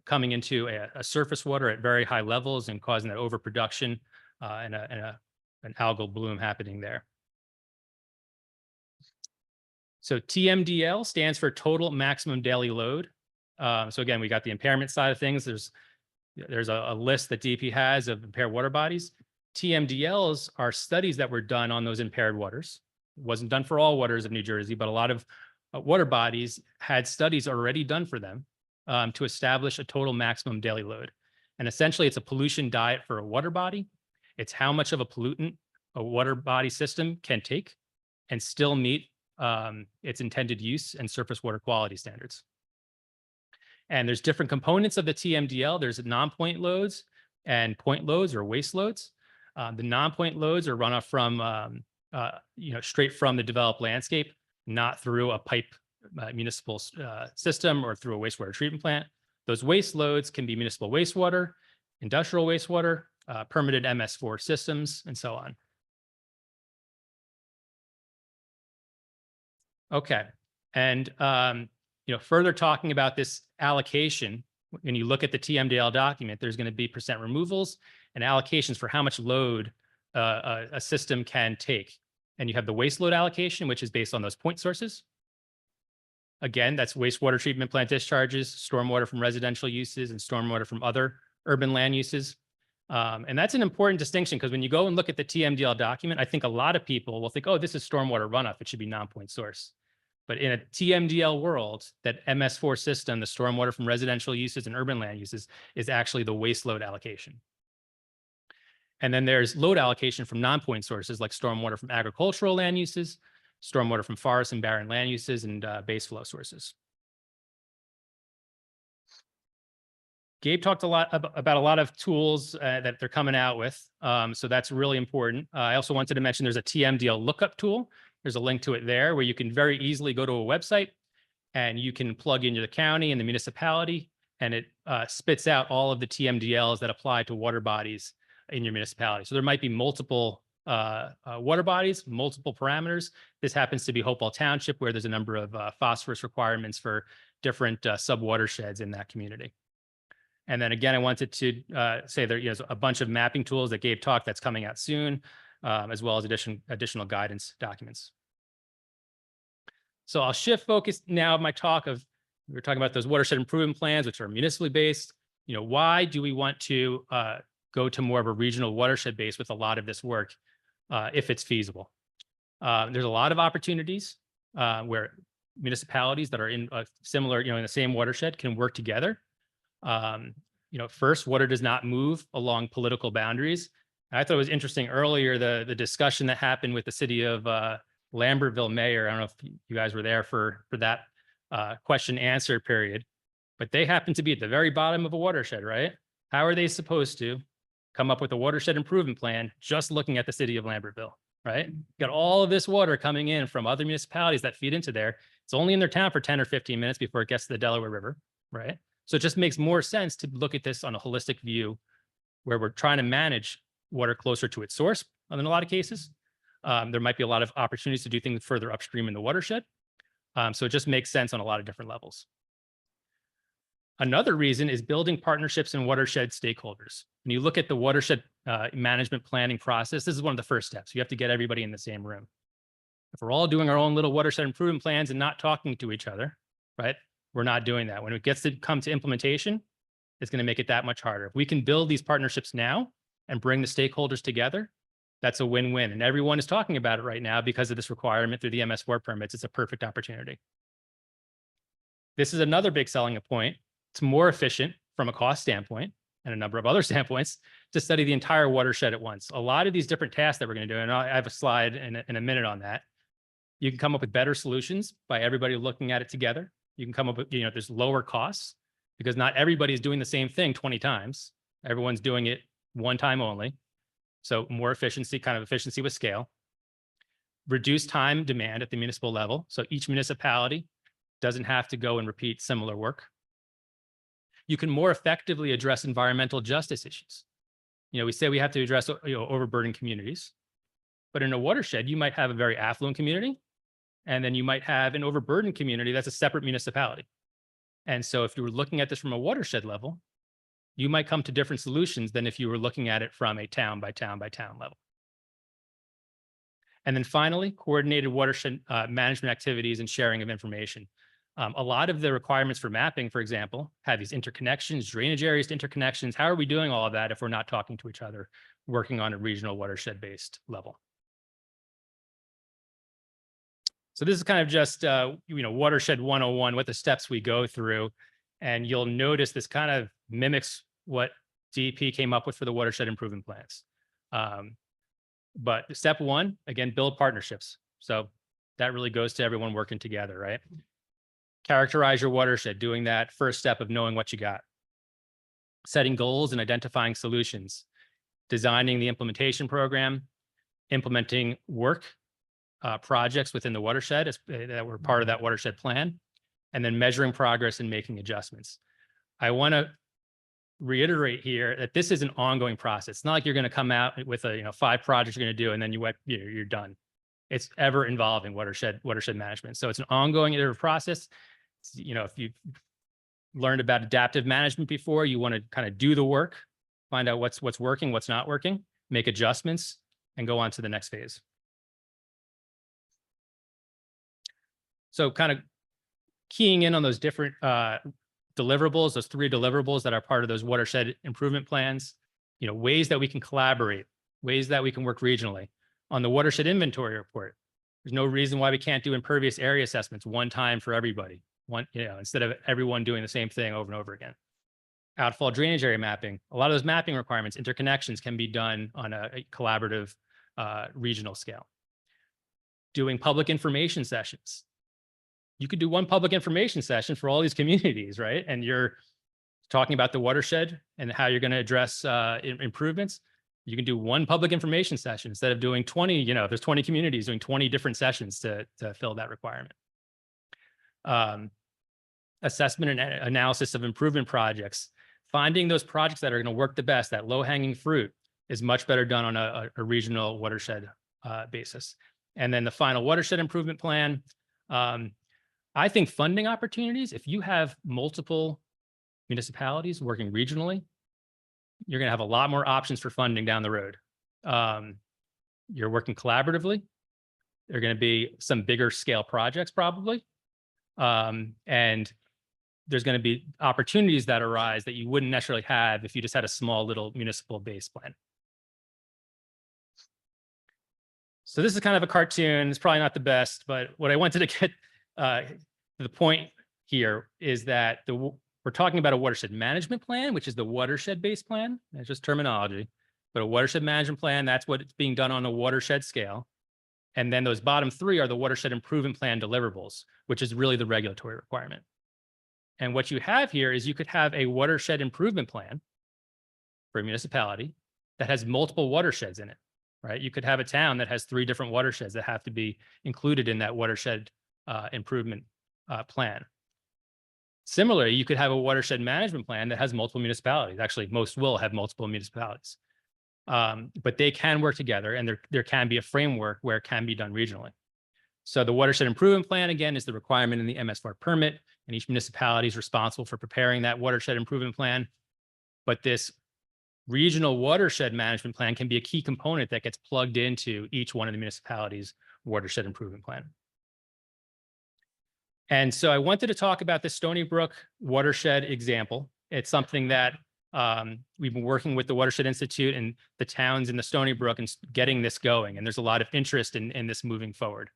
coming into a surface water at very high levels and causing that overproduction and an algal bloom happening there. So TMDL stands for total maximum daily load. So again, we got the impairment side of things. There's a list that DEP has of impaired water bodies. TMDLs are studies that were done on those impaired waters. It wasn't done for all waters of New Jersey, but a lot of water bodies had studies already done for them to establish a total maximum daily load. And essentially, it's a pollution diet for a water body. It's how much of a pollutant a water body system can take and still meet its intended use and surface water quality standards. And there's different components of the TMDL. There's non-point loads and point loads or waste loads. The non-point loads are runoff from, straight from the developed landscape, not through a pipe municipal system or through a wastewater treatment plant. Those waste loads can be municipal wastewater, industrial wastewater, permitted MS4 systems, and so on. Okay, and further talking about this allocation, when you look at the TMDL document, there's going to be percent removals and allocations for how much load a system can take. And you have the waste load allocation, which is based on those point sources. Again, that's wastewater treatment plant discharges, stormwater from residential uses, and stormwater from other urban land uses. And that's an important distinction because when you go and look at the TMDL document, I think a lot of people will think, oh, this is stormwater runoff. It should be non-point source. But in a TMDL world, that MS4 system, the stormwater from residential uses and urban land uses, is actually the waste load allocation. And then there's load allocation from non-point sources like stormwater from agricultural land uses, stormwater from forest and barren land uses, and base flow sources. Gabe talked a lot about a lot of tools that they're coming out with. So that's really important. I also wanted to mention there's a TMDL lookup tool. There's a link to it there where you can very easily go to a website and you can plug into the county and the municipality, and it spits out all of the TMDLs that apply to water bodies in your municipality. So there might be multiple water bodies, multiple parameters. This happens to be Hopewell Township, where there's a number of phosphorus requirements for different sub-watersheds in that community. And then again, I wanted to say there's a bunch of mapping tools that Gabe talked that's coming out soon, as well as additional guidance documents. So I'll shift focus now of my talk of, we were talking about those watershed improvement plans, which are municipally based. Why do we want to go to more of a regional watershed base with a lot of this work if it's feasible? There's a lot of opportunities where municipalities that are in a similar, in the same watershed can work together. First, water does not move along political boundaries. I thought it was interesting earlier, the discussion that happened with the city of Lambertville mayor. I don't know if you guys were there for that question answer period, but they happen to be at the very bottom of a watershed, right? How are they supposed to come up with a watershed improvement plan just looking at the city of Lambertville, right? Got all of this water coming in from other municipalities that feed into there. It's only in their town for 10 or 15 minutes before it gets to the Delaware River, right? So it just makes more sense to look at this on a holistic view where we're trying to manage water closer to its source in a lot of cases. There might be a lot of opportunities to do things further upstream in the watershed. So it just makes sense on a lot of different levels. Another reason is building partnerships and watershed stakeholders. When you look at the watershed management planning process, this is one of the first steps. You have to get everybody in the same room. If we're all doing our own little watershed improvement plans and not talking to each other, right? We're not doing that. When it gets to come to implementation, it's going to make it that much harder. If we can build these partnerships now and bring the stakeholders together, that's a win-win. And everyone is talking about it right now because of this requirement through the MS4 permits. It's a perfect opportunity. This is another big selling point. It's more efficient from a cost standpoint and a number of other standpoints to study the entire watershed at once. A lot of these different tasks that we're going to do, and I have a slide in a minute on that. You can come up with better solutions by everybody looking at it together. You can come up with, there's lower costs because not everybody is doing the same thing 20 times. Everyone's doing it one time only. So more efficiency, kind of efficiency with scale. Reduce time demand at the municipal level. So each municipality doesn't have to go and repeat similar work. You can more effectively address environmental justice issues. We say we have to address overburdened communities, but in a watershed, you might have a very affluent community, and then you might have an overburdened community that's a separate municipality. And so if you were looking at this from a watershed level, you might come to different solutions than if you were looking at it from a town by town by town level. And then finally, coordinated watershed management activities and sharing of information. A lot of the requirements for mapping, for example, have these interconnections, drainage areas to interconnections. How are we doing all of that if we're not talking to each other, working on a regional watershed-based level? So this is kind of just, Watershed 101, what the steps we go through. And you'll notice this kind of mimics what DEP came up with for the Watershed Improvement Plans. But step one, again, build partnerships. So that really goes to everyone working together, right? Characterize your watershed, doing that first step of knowing what you got. Setting goals and identifying solutions. Designing the implementation program. Implementing work projects within the watershed that were part of that watershed plan. And then measuring progress and making adjustments. I want to reiterate here that this is an ongoing process. It's not like you're going to come out with 5 projects you're going to do and then you're done. It's ever evolving watershed management. So it's an ongoing iterative process. If you've learned about adaptive management before, you want to kind of do the work, find out what's working, what's not working, make adjustments, and go on to the next phase. So kind of keying in on those different deliverables, those 3 deliverables that are part of those watershed improvement plans, ways that we can collaborate, ways that we can work regionally. On the watershed inventory report, there's no reason why we can't do impervious area assessments one time for everybody, instead of everyone doing the same thing over and over again. Outfall drainage area mapping, a lot of those mapping requirements, interconnections can be done on a collaborative regional scale. Doing public information sessions. You could do one public information session for all these communities, right? And you're talking about the watershed and how you're going to address improvements. You can do one public information session instead of doing 20, if there's 20 communities, doing 20 different sessions to fill that requirement. Assessment and analysis of improvement projects. Finding those projects that are going to work the best, that low-hanging fruit, is much better done on a regional watershed basis. And then the final watershed improvement plan. I think funding opportunities, if you have multiple municipalities working regionally, you're going to have a lot more options for funding down the road. You're working collaboratively. There are going to be some bigger scale projects probably. And there's going to be opportunities that arise that you wouldn't necessarily have if you just had a small little municipal base plan. So this is kind of a cartoon. It's probably not the best, but what I wanted to get the point here is that we're talking about a watershed management plan, which is the watershed-based plan. That's just terminology. But a watershed management plan, that's what's being done on a watershed scale. And then those bottom 3 are the watershed improvement plan deliverables, which is really the regulatory requirement. And what you have here is you could have a watershed improvement plan for a municipality that has multiple watersheds in it, right? You could have a town that has 3 different watersheds that have to be included in that watershed improvement plan. Similarly, you could have a watershed management plan that has multiple municipalities. Actually, most will have multiple municipalities, but they can work together, and there can be a framework where it can be done regionally. So the watershed improvement plan, again, is the requirement in the MSVAR permit, and each municipality is responsible for preparing that watershed improvement plan. But this regional watershed management plan can be a key component that gets plugged into each one of the municipalities' watershed improvement plan. And so I wanted to talk about the Stony Brook watershed example. It's something that we've been working with the Watershed Institute and the towns in the Stony Brook and getting this going. And there's a lot of interest in this moving forward.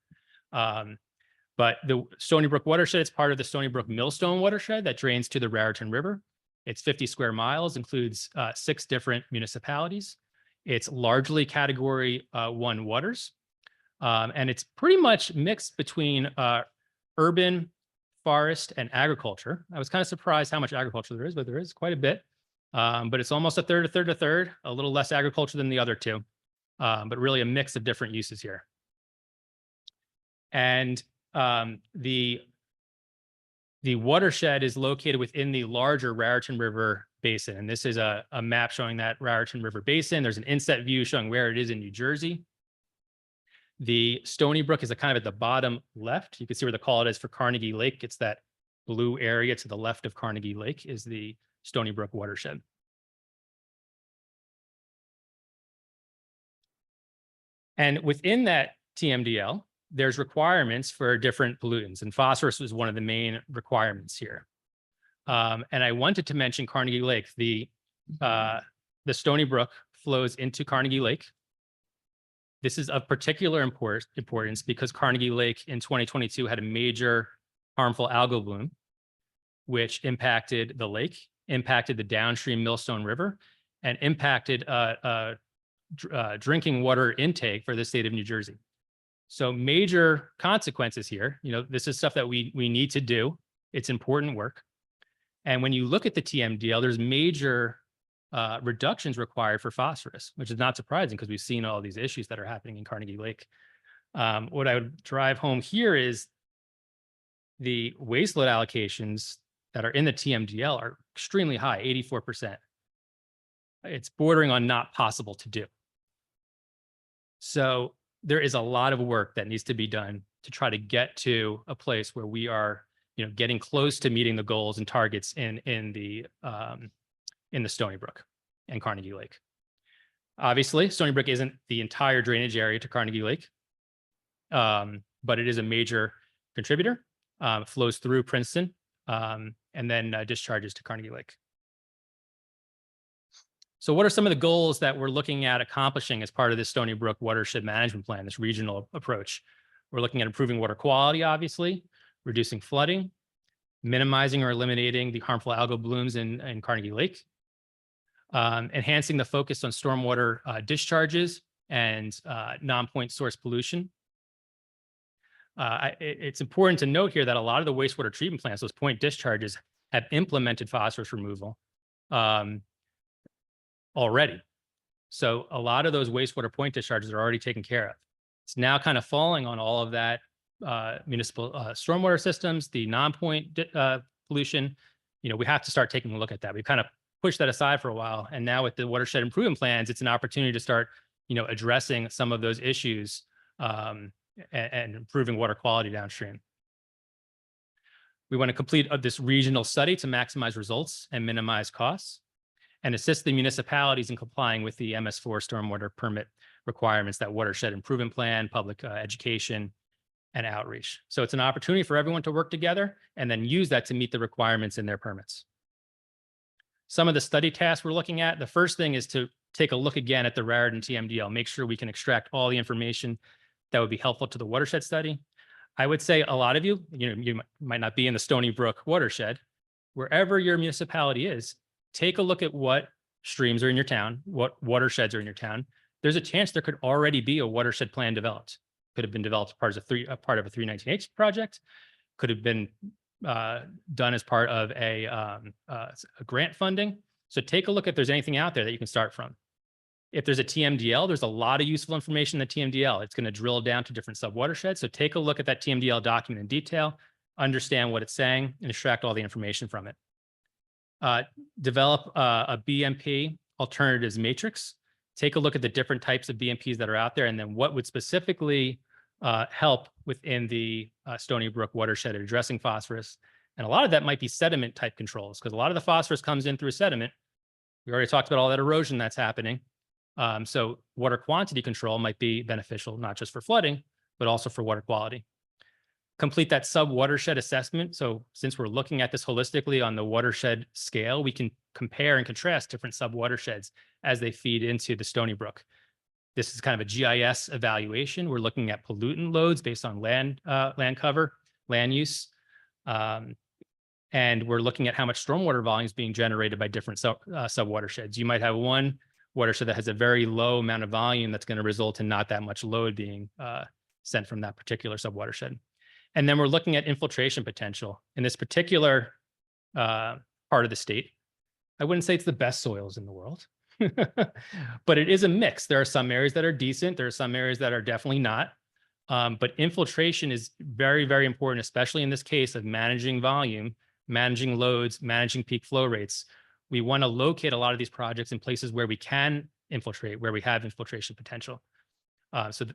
But the Stony Brook watershed, it's part of the Stony Brook Millstone watershed that drains to the Raritan River. It's 50 square miles, includes 6 different municipalities. It's largely category 1 waters. And it's pretty much mixed between urban, forest, and agriculture. I was kind of surprised how much agriculture there is, but there is quite a bit. But it's almost a third, a third, a third, a little less agriculture than the other two, but really a mix of different uses here. And the watershed is located within the larger Raritan River Basin. And this is a map showing that Raritan River Basin. There's an inset view showing where it is in New Jersey. The Stony Brook is kind of at the bottom left. You can see where the call it is for Carnegie Lake. It's that blue area to the left of Carnegie Lake is the Stony Brook watershed. And within that TMDL, there's requirements for different pollutants, and phosphorus was one of the main requirements here. And I wanted to mention Carnegie Lake. The Stony Brook flows into Carnegie Lake. This is of particular importance because Carnegie Lake in 2022 had a major harmful algal bloom, which impacted the lake, impacted the downstream Millstone River, and impacted drinking water intake for the state of New Jersey. So major consequences here. You know, this is stuff that we need to do. It's important work. And when you look at the TMDL, there's major reductions required for phosphorus, which is not surprising because we've seen all these issues that are happening in Carnegie Lake. What I would drive home here is the waste load allocations that are in the TMDL are extremely high, 84%. It's bordering on not possible to do. So there is a lot of work that needs to be done to try to get to a place where we are, you know, getting close to meeting the goals and targets in the Stony Brook and Carnegie Lake. Obviously, Stony Brook isn't the entire drainage area to Carnegie Lake, but it is a major contributor. Flows through Princeton and then discharges to Carnegie Lake. So what are some of the goals that we're looking at accomplishing as part of this Stony Brook Watershed Management Plan, this regional approach? We're looking at improving water quality, obviously, reducing flooding, minimizing or eliminating the harmful algal blooms in Carnegie Lake, enhancing the focus on stormwater discharges and non-point source pollution. It's important to note here that a lot of the wastewater treatment plants, those point discharges, have implemented phosphorus removal already. So a lot of those wastewater point discharges are already taken care of. It's now kind of falling on all of that municipal stormwater systems, the non-point pollution. You know, we have to start taking a look at that. We've kind of pushed that aside for a while. And now with the Watershed Improvement Plans, it's an opportunity to start, you know, addressing some of those issues and improving water quality downstream. We want to complete this regional study to maximize results and minimize costs, and assist the municipalities in complying with the MS4 stormwater permit requirements, that Watershed Improvement Plan, public education, and outreach. So it's an opportunity for everyone to work together and then use that to meet the requirements in their permits. Some of the study tasks we're looking at, the first thing is to take a look again at the Raritan TMDL, make sure we can extract all the information that would be helpful to the watershed study. I would say a lot of you might not be in the Stony Brook watershed. Wherever your municipality is, take a look at what streams are in your town, what watersheds are in your town. There's a chance there could already be a watershed plan developed. Could have been developed as part of a 319H project. Could have been done as part of a grant funding. So take a look if there's anything out there that you can start from. If there's a TMDL, there's a lot of useful information in the TMDL. It's going to drill down to different sub-watersheds. So take a look at that TMDL document in detail, understand what it's saying, and extract all the information from it. Develop a BMP alternatives matrix. Take a look at the different types of BMPs that are out there, and then what would specifically help within the Stony Brook watershed at addressing phosphorus. And a lot of that might be sediment type controls, because a lot of the phosphorus comes in through sediment. We already talked about all that erosion that's happening. So water quantity control might be beneficial, not just for flooding, but also for water quality. Complete that sub-watershed assessment. So since we're looking at this holistically on the watershed scale, we can compare and contrast different sub-watersheds as they feed into the Stony Brook. This is kind of a GIS evaluation. We're looking at pollutant loads based on land cover, land use. And we're looking at how much stormwater volume is being generated by different sub-watersheds. You might have one watershed that has a very low amount of volume that's going to result in not that much load being sent from that particular subwatershed. And then we're looking at infiltration potential in this particular part of the state. I wouldn't say it's the best soils in the world, but it is a mix. There are some areas that are decent. There are some areas that are definitely not. But infiltration is very, very important, especially in this case of managing volume, managing loads, managing peak flow rates. We want to locate a lot of these projects in places where we can infiltrate, where we have infiltration potential. So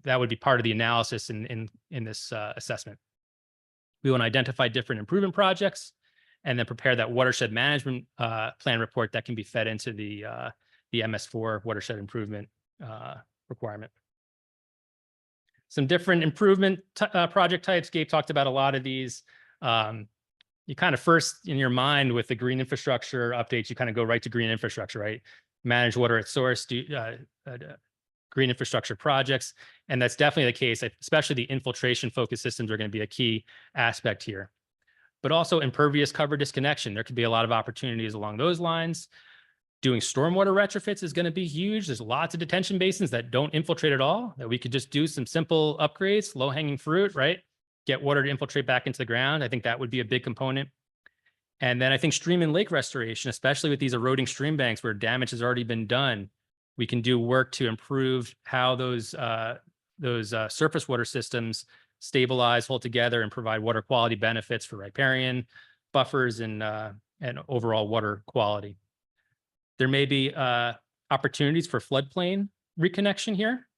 that would be part of the analysis in this assessment. We want to identify different improvement projects and then prepare that watershed management plan report that can be fed into the MS4 watershed improvement requirement. Some different improvement project types. Gabe talked about a lot of these. You kind of first in your mind with the green infrastructure updates, you kind of go right to green infrastructure, right? Manage water at source, green infrastructure projects. And that's definitely the case, especially the infiltration focused systems are going to be a key aspect here. But also impervious cover disconnection. There could be a lot of opportunities along those lines. Doing stormwater retrofits is going to be huge. There's lots of detention basins that don't infiltrate at all, that we could just do some simple upgrades, low hanging fruit, right? Get water to infiltrate back into the ground. I think that would be a big component. And then I think stream and lake restoration, especially with these eroding stream banks where damage has already been done, we can do work to improve how those surface water systems stabilize, hold together, and provide water quality benefits for riparian buffers and overall water quality. There may be opportunities for floodplain reconnection here.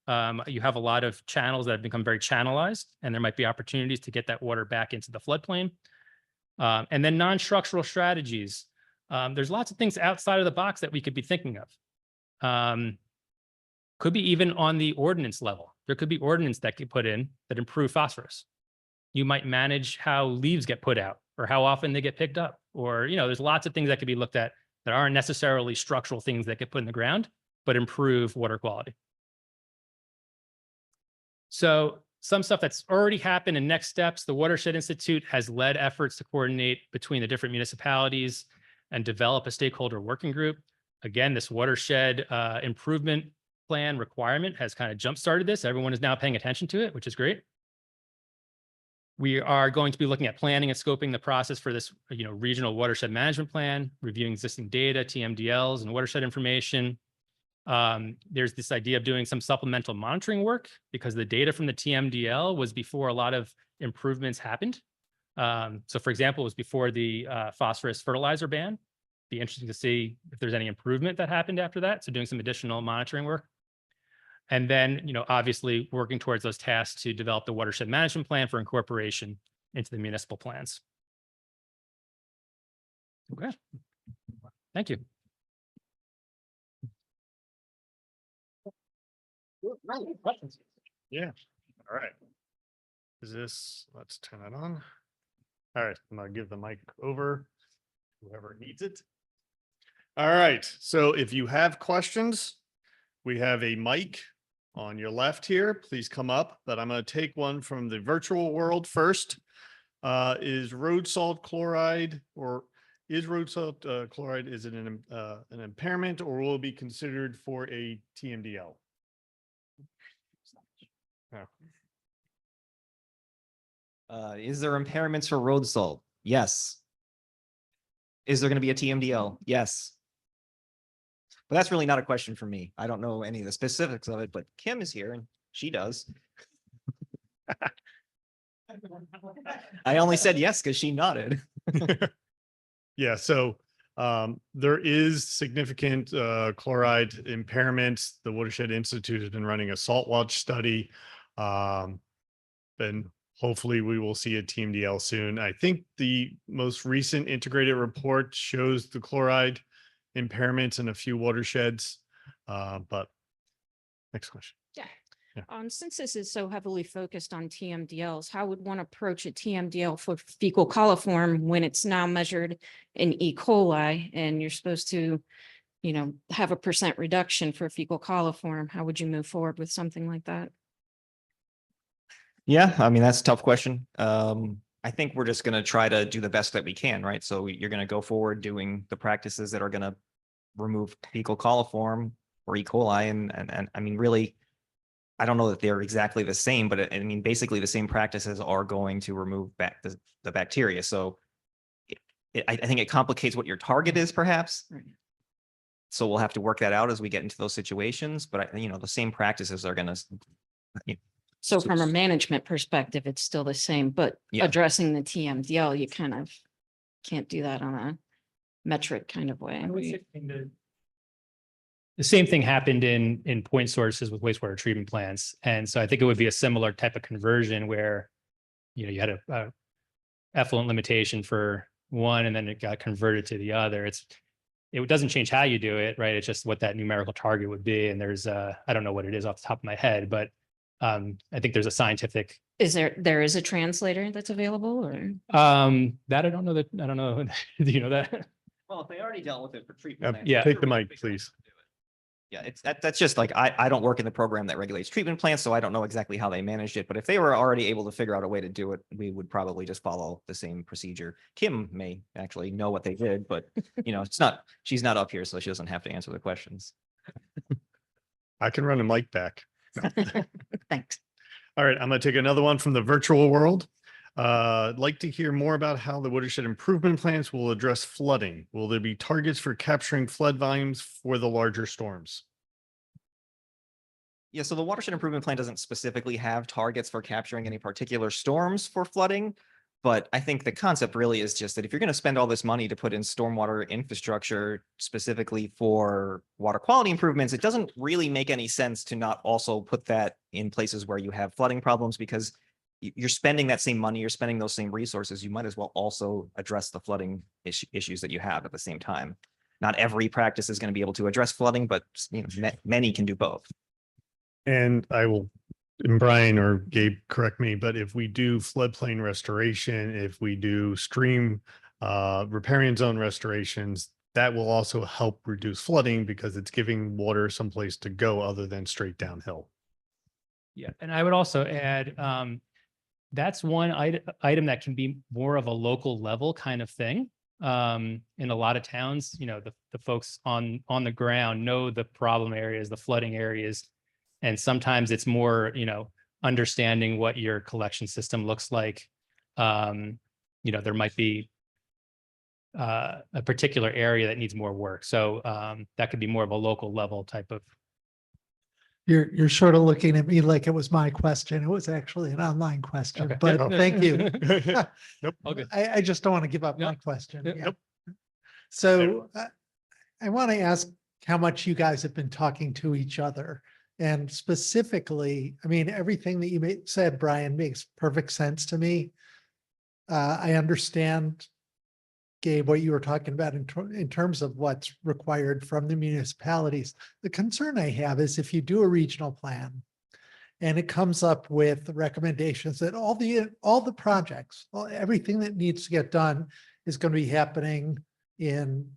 You have a lot of channels that have become very channelized, and there might be opportunities to get that water back into the floodplain. And then non-structural strategies. There's lots of things outside of the box that we could be thinking of. Could be even on the ordinance level. There could be ordinance that get put in that improve phosphorus. You might manage how leaves get put out or how often they get picked up. Or, there's lots of things that could be looked at that aren't necessarily structural things that get put in the ground, but improve water quality. So some stuff that's already happened and next steps, the Watershed Institute has led efforts to coordinate between the different municipalities and develop a stakeholder working group. Again, this watershed improvement plan requirement has kind of jump-started this. Everyone is now paying attention to it, which is great. We are going to be looking at planning and scoping the process for this, regional watershed management plan, reviewing existing data, TMDLs, and watershed information. There's this idea of doing some supplemental monitoring work because the data from the TMDL was before a lot of improvements happened. So for example, it was before the phosphorus fertilizer ban. Be interesting to see if there's any improvement that happened after that. So doing some additional monitoring work. And then, obviously working towards those tasks to develop the watershed management plan for incorporation into the municipal plans. Okay. Thank you. Questions? Yeah. All right. Let's turn it on. All right. I'm going to give the mic over to whoever needs it. All right. So if you have questions, we have a mic on your left here. Please come up, but I'm going to take one from the virtual world first. Is road salt chloride is it an impairment or will it be considered for a TMDL? Is there impairments for road salt? Yes. Is there going to be a TMDL? Yes. But that's really not a question for me. I don't know any of the specifics of it, but Kim is here and she does. I only said yes because she nodded. Yeah, so there is significant chloride impairment. The Watershed Institute has been running a salt watch study. And hopefully we will see a TMDL soon. I think the most recent integrated report shows the chloride impairments in a few watersheds. But next question. Since this is so heavily focused on TMDLs, how would one approach a TMDL for fecal coliform when it's now measured in E. coli and you're supposed to, have a % reduction for fecal coliform? How would you move forward with something like that? Yeah, I mean, that's a tough question. I think we're just going to try to do the best that we can, right? So you're going to go forward doing the practices that are going to remove fecal coliform or E. coli. And I mean, really, I don't know that they're exactly the same, but I mean, basically the same practices are going to remove back the bacteria. So I think it complicates what your target is perhaps. Right. So we'll have to work that out as we get into those situations, but the same practices are going to. So from a management perspective, it's still the same, but Yeah. addressing the TMDL, you kind of can't do that on a metric kind of way. The same thing happened in point sources with wastewater treatment plants. And so I think it would be a similar type of conversion where, you had a effluent limitation for one, and then it got converted to the other. It doesn't change how you do it, right? It's just what that numerical target would be. And there's I don't know what it is off the top of my head, but I think there's a scientific. Is there is a translator that's available or? That I don't know. Do you know that? Well, if they already dealt with it for treatment. Yeah. Take the mic, please. Yeah, that's just like, I don't work in the program that regulates treatment plants, so I don't know exactly how they managed it. But if they were already able to figure out a way to do it, we would probably just follow the same procedure. Kim may actually know what they did, but she's not up here, so she doesn't have to answer the questions. I can run a mic back. Thanks. All right, I'm going to take another one from the virtual world. I'd like to hear more about how the watershed improvement plans will address flooding. Will there be targets for capturing flood volumes for the larger storms? Yeah, so the watershed improvement plan doesn't specifically have targets for capturing any particular storms for flooding. But I think the concept really is just that if you're going to spend all this money to put in stormwater infrastructure specifically for water quality improvements, it doesn't really make any sense to not also put that in places where you have flooding problems, because you're spending that same money, you're spending those same resources. You might as well also address the flooding issues that you have at the same time. Not every practice is going to be able to address flooding, but many can do both. And and Brian or Gabe, correct me, but if we do floodplain restoration, if we do stream riparian zone restorations, that will also help reduce flooding because it's giving water someplace to go other than straight downhill. Yeah, and I would also add, that's one item that can be more of a local level kind of thing. In a lot of towns, the folks on the ground know the problem areas, the flooding areas. And sometimes it's more, understanding what your collection system looks like. There might be a particular area that needs more work. So that could be more of a local level type of. You're sort of looking at me like it was my question. It was actually an online question, Okay. but Yeah. thank you. Nope. All good. I just don't want to give up Yep. my question. Yep. Yeah. Nope. So I want to ask how much you guys have been talking to each other. And specifically, I mean, everything that you said, Brian, makes perfect sense to me. I understand, Gabe, what you were talking about in terms of what's required from the municipalities. The concern I have is if you do a regional plan and it comes up with recommendations that all the projects, everything that needs to get done is going to be happening in,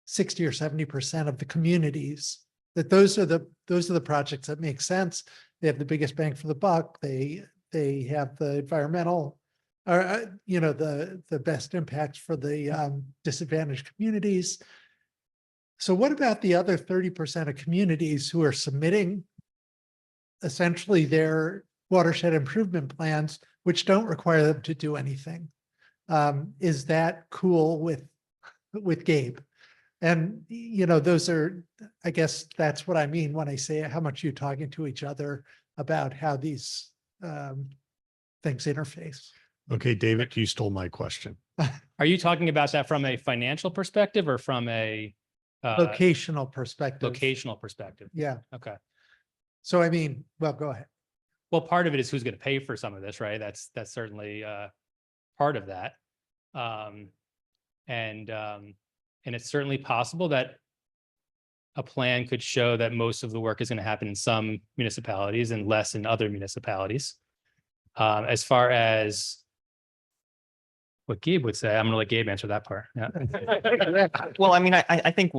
60 or 70% of the communities, that those are the projects that make sense. They have the biggest bang for the buck. They have the environmental, or the best impacts for the disadvantaged communities. So what about the other 30% of communities who are submitting essentially their watershed improvement plans, which don't require them to do anything? Is that cool with Gabe? And, those are, I guess that's what I mean when I say how much you're talking to each other about how these things interface. Okay, David, you stole my question. Are you talking about that from a financial perspective or from a Locational perspective. locational perspective? Yeah. Okay. So, I mean, well, go ahead. Well, part of it is who's going to pay for some of this, right? That's certainly part of that. And it's certainly possible that a plan could show that most of the work is going to happen in some municipalities and less in other municipalities. As far as what Gabe would say, I'm going to let Gabe answer that part. Yeah. Well, I mean, I think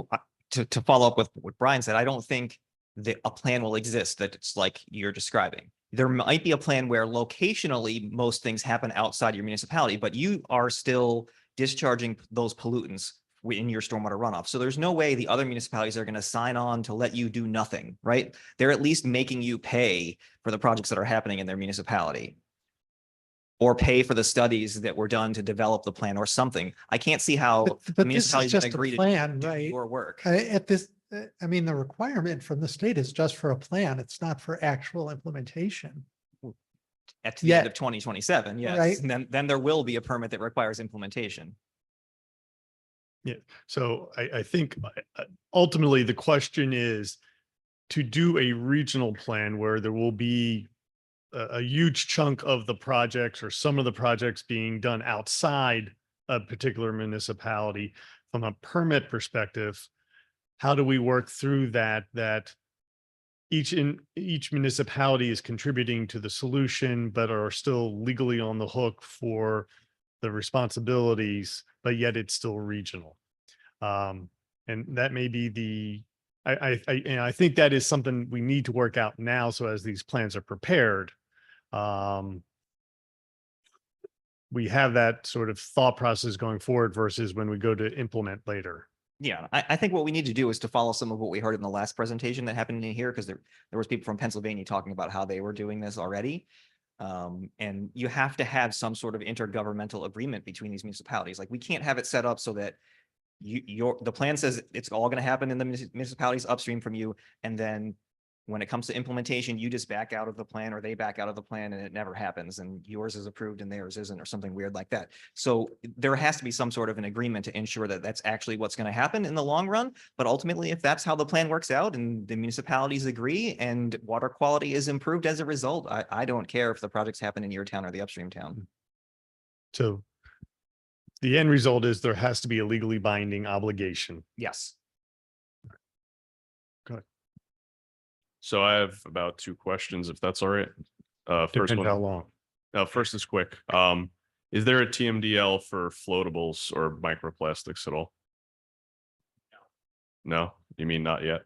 to follow up with what Brian said, I don't think that a plan will exist that it's like you're describing. There might be a plan where locationally most things happen outside your municipality, but you are still discharging those pollutants in your stormwater runoff. So there's no way the other municipalities are going to sign on to let you do nothing, right? They're at least making you pay for the projects that are happening in their municipality, or pay for the studies that were done to develop the plan or something. I can't see how But the this is municipalities just a agree to plan, do right? your work. At this, I mean, the requirement from the state is just for a plan. It's not for actual implementation. At the end Yeah. of 2027, yes. Right. And then there will be a permit that requires implementation. So I think ultimately the question is to do a regional plan where there will be a huge chunk of the projects or some of the projects being done outside a particular municipality. From a permit perspective, how do we work through that each municipality is contributing to the solution, but are still legally on the hook for the responsibilities, but yet it's still regional. And that may be and I think that is something we need to work out now. So as these plans are prepared, we have that sort of thought process going forward versus when we go to implement later. Yeah, I think what we need to do is to follow some of what we heard in the last presentation that happened in here, because there was people from Pennsylvania talking about how they were doing this already. And you have to have some sort of intergovernmental agreement between these municipalities. Like, we can't have it set up so that the plan says it's all going to happen in the municipalities upstream from you, and then when it comes to implementation, you just back out of the plan, or they back out of the plan, and it never happens, and yours is approved and theirs isn't, or something weird like that. So there has to be some sort of an agreement to ensure that that's actually what's going to happen in the long run. But ultimately, if that's how the plan works out and the municipalities agree and water quality is improved as a result, I don't care if the projects happen in your town or the upstream town. So the end result is there has to be a legally binding obligation. Yes. So I have about 2 questions, if that's all right. First Depends how one, long. first is quick. Is there a TMDL for floatables or microplastics at all? No, you mean not yet?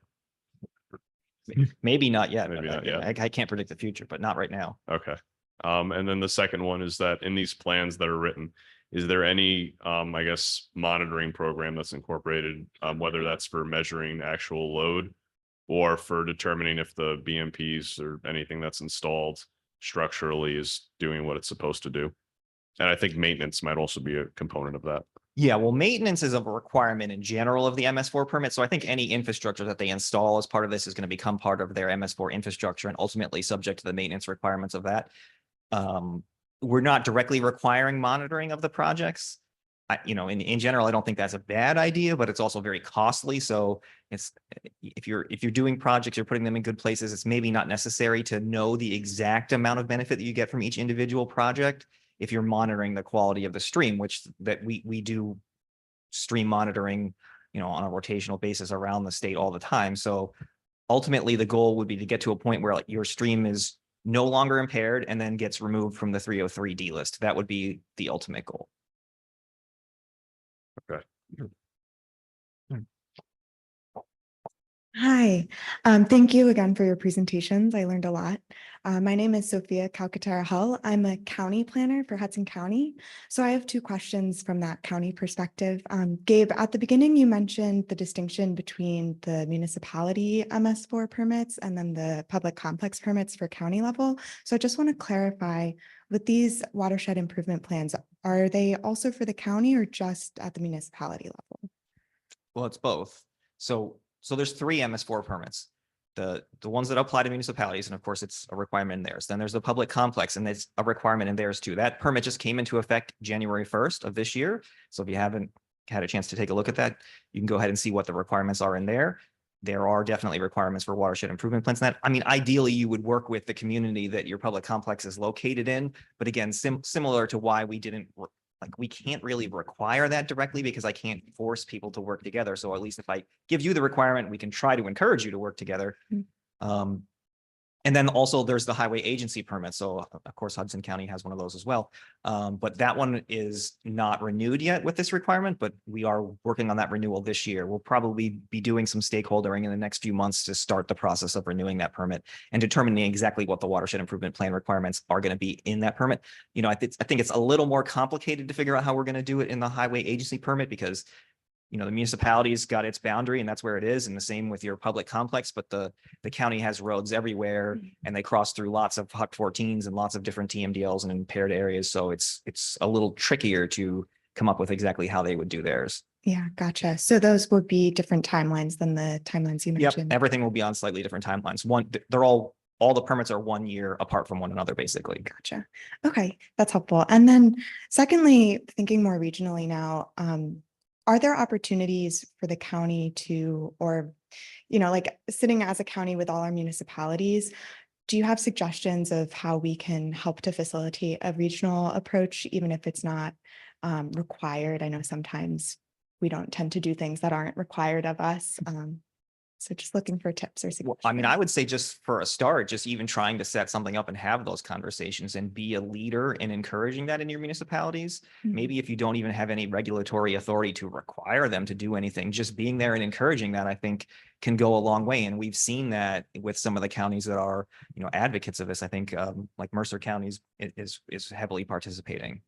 Maybe not yet. Maybe but not yet. I can't predict the future, but not right now. Okay. And then the second one is that in these plans that are written, is there any, I guess, monitoring program that's incorporated, whether that's for measuring actual load or for determining if the BMPs or anything that's installed structurally is doing what it's supposed to do? And I think maintenance might also be a component of that. Yeah, well, maintenance is a requirement in general of the MS4 permit. So I think any infrastructure that they install as part of this is going to become part of their MS4 infrastructure and ultimately subject to the maintenance requirements of that. We're not directly requiring monitoring of the projects. In general, I don't think that's a bad idea, but it's also very costly. So it's, if you're doing projects, you're putting them in good places, it's maybe not necessary to know the exact amount of benefit that you get from each individual project if you're monitoring the quality of the stream, which that we do stream monitoring, on a rotational basis around the state all the time. So ultimately, the goal would be to get to a point where, like, your stream is no longer impaired and then gets removed from the 303D list. That would be the ultimate goal. Okay. Hi, thank you again for your presentations. I learned a lot. My name is Sophia Calcaterra Hull. I'm a county planner for Hudson County. So I have 2 questions from that county perspective. Gabe, at the beginning, you mentioned the distinction between the municipality MS4 permits and then the public complex permits for county level. So I just want to clarify, with these watershed improvement plans, are they also for the county or just at the municipality level? Well, it's both. So there's 3 MS4 permits. The ones that apply to municipalities, and of course it's a requirement in theirs. Then there's the public complex, and it's a requirement in theirs too. That permit just came into effect January 1st of this year. So if you haven't had a chance to take a look at that, you can go ahead and see what the requirements are in there. There are definitely requirements for watershed improvement plans. That, I mean, ideally you would work with the community that your public complex is located in. But again, similar to why we didn't, like, we can't really require that directly because I can't force people to work together. So at least if I give you the requirement, we can try to encourage you to work together. And then also there's the highway agency permit. So of course, Hudson County has one of those as well. But that one is not renewed yet with this requirement, but we are working on that renewal this year. We'll probably be doing some stakeholdering in the next few months to start the process of renewing that permit and determining exactly what the watershed improvement plan requirements are going to be in that permit. I think it's a little more complicated to figure out how we're going to do it in the highway agency permit because the municipality's got its boundary and that's where it is. And the same with your public complex, but the county has roads everywhere and they cross through lots of HUC 14s and lots of different TMDLs and impaired areas. So it's a little trickier to come up with exactly how they would do theirs. Yeah, gotcha. So those would be different timelines than the timelines you Yep, mentioned. everything will be on slightly different timelines. They're all the permits are 1 year apart from one another, basically. Gotcha. Okay, that's helpful. And then secondly, thinking more regionally now, are there opportunities for the county to, or, like sitting as a county with all our municipalities, do you have suggestions of how we can help to facilitate a regional approach, even if it's not required? I know sometimes we don't tend to do things that aren't required of us. So just looking for tips or Well, suggestions. I mean, I would say just for a start, just even trying to set something up and have those conversations and be a leader in encouraging that in your municipalities. Mhm. Maybe if you don't even have any regulatory authority to require them to do anything, just being there and encouraging that, I think, can go a long way. And we've seen that with some of the counties that are, advocates of this. I think like Mercer County is heavily participating.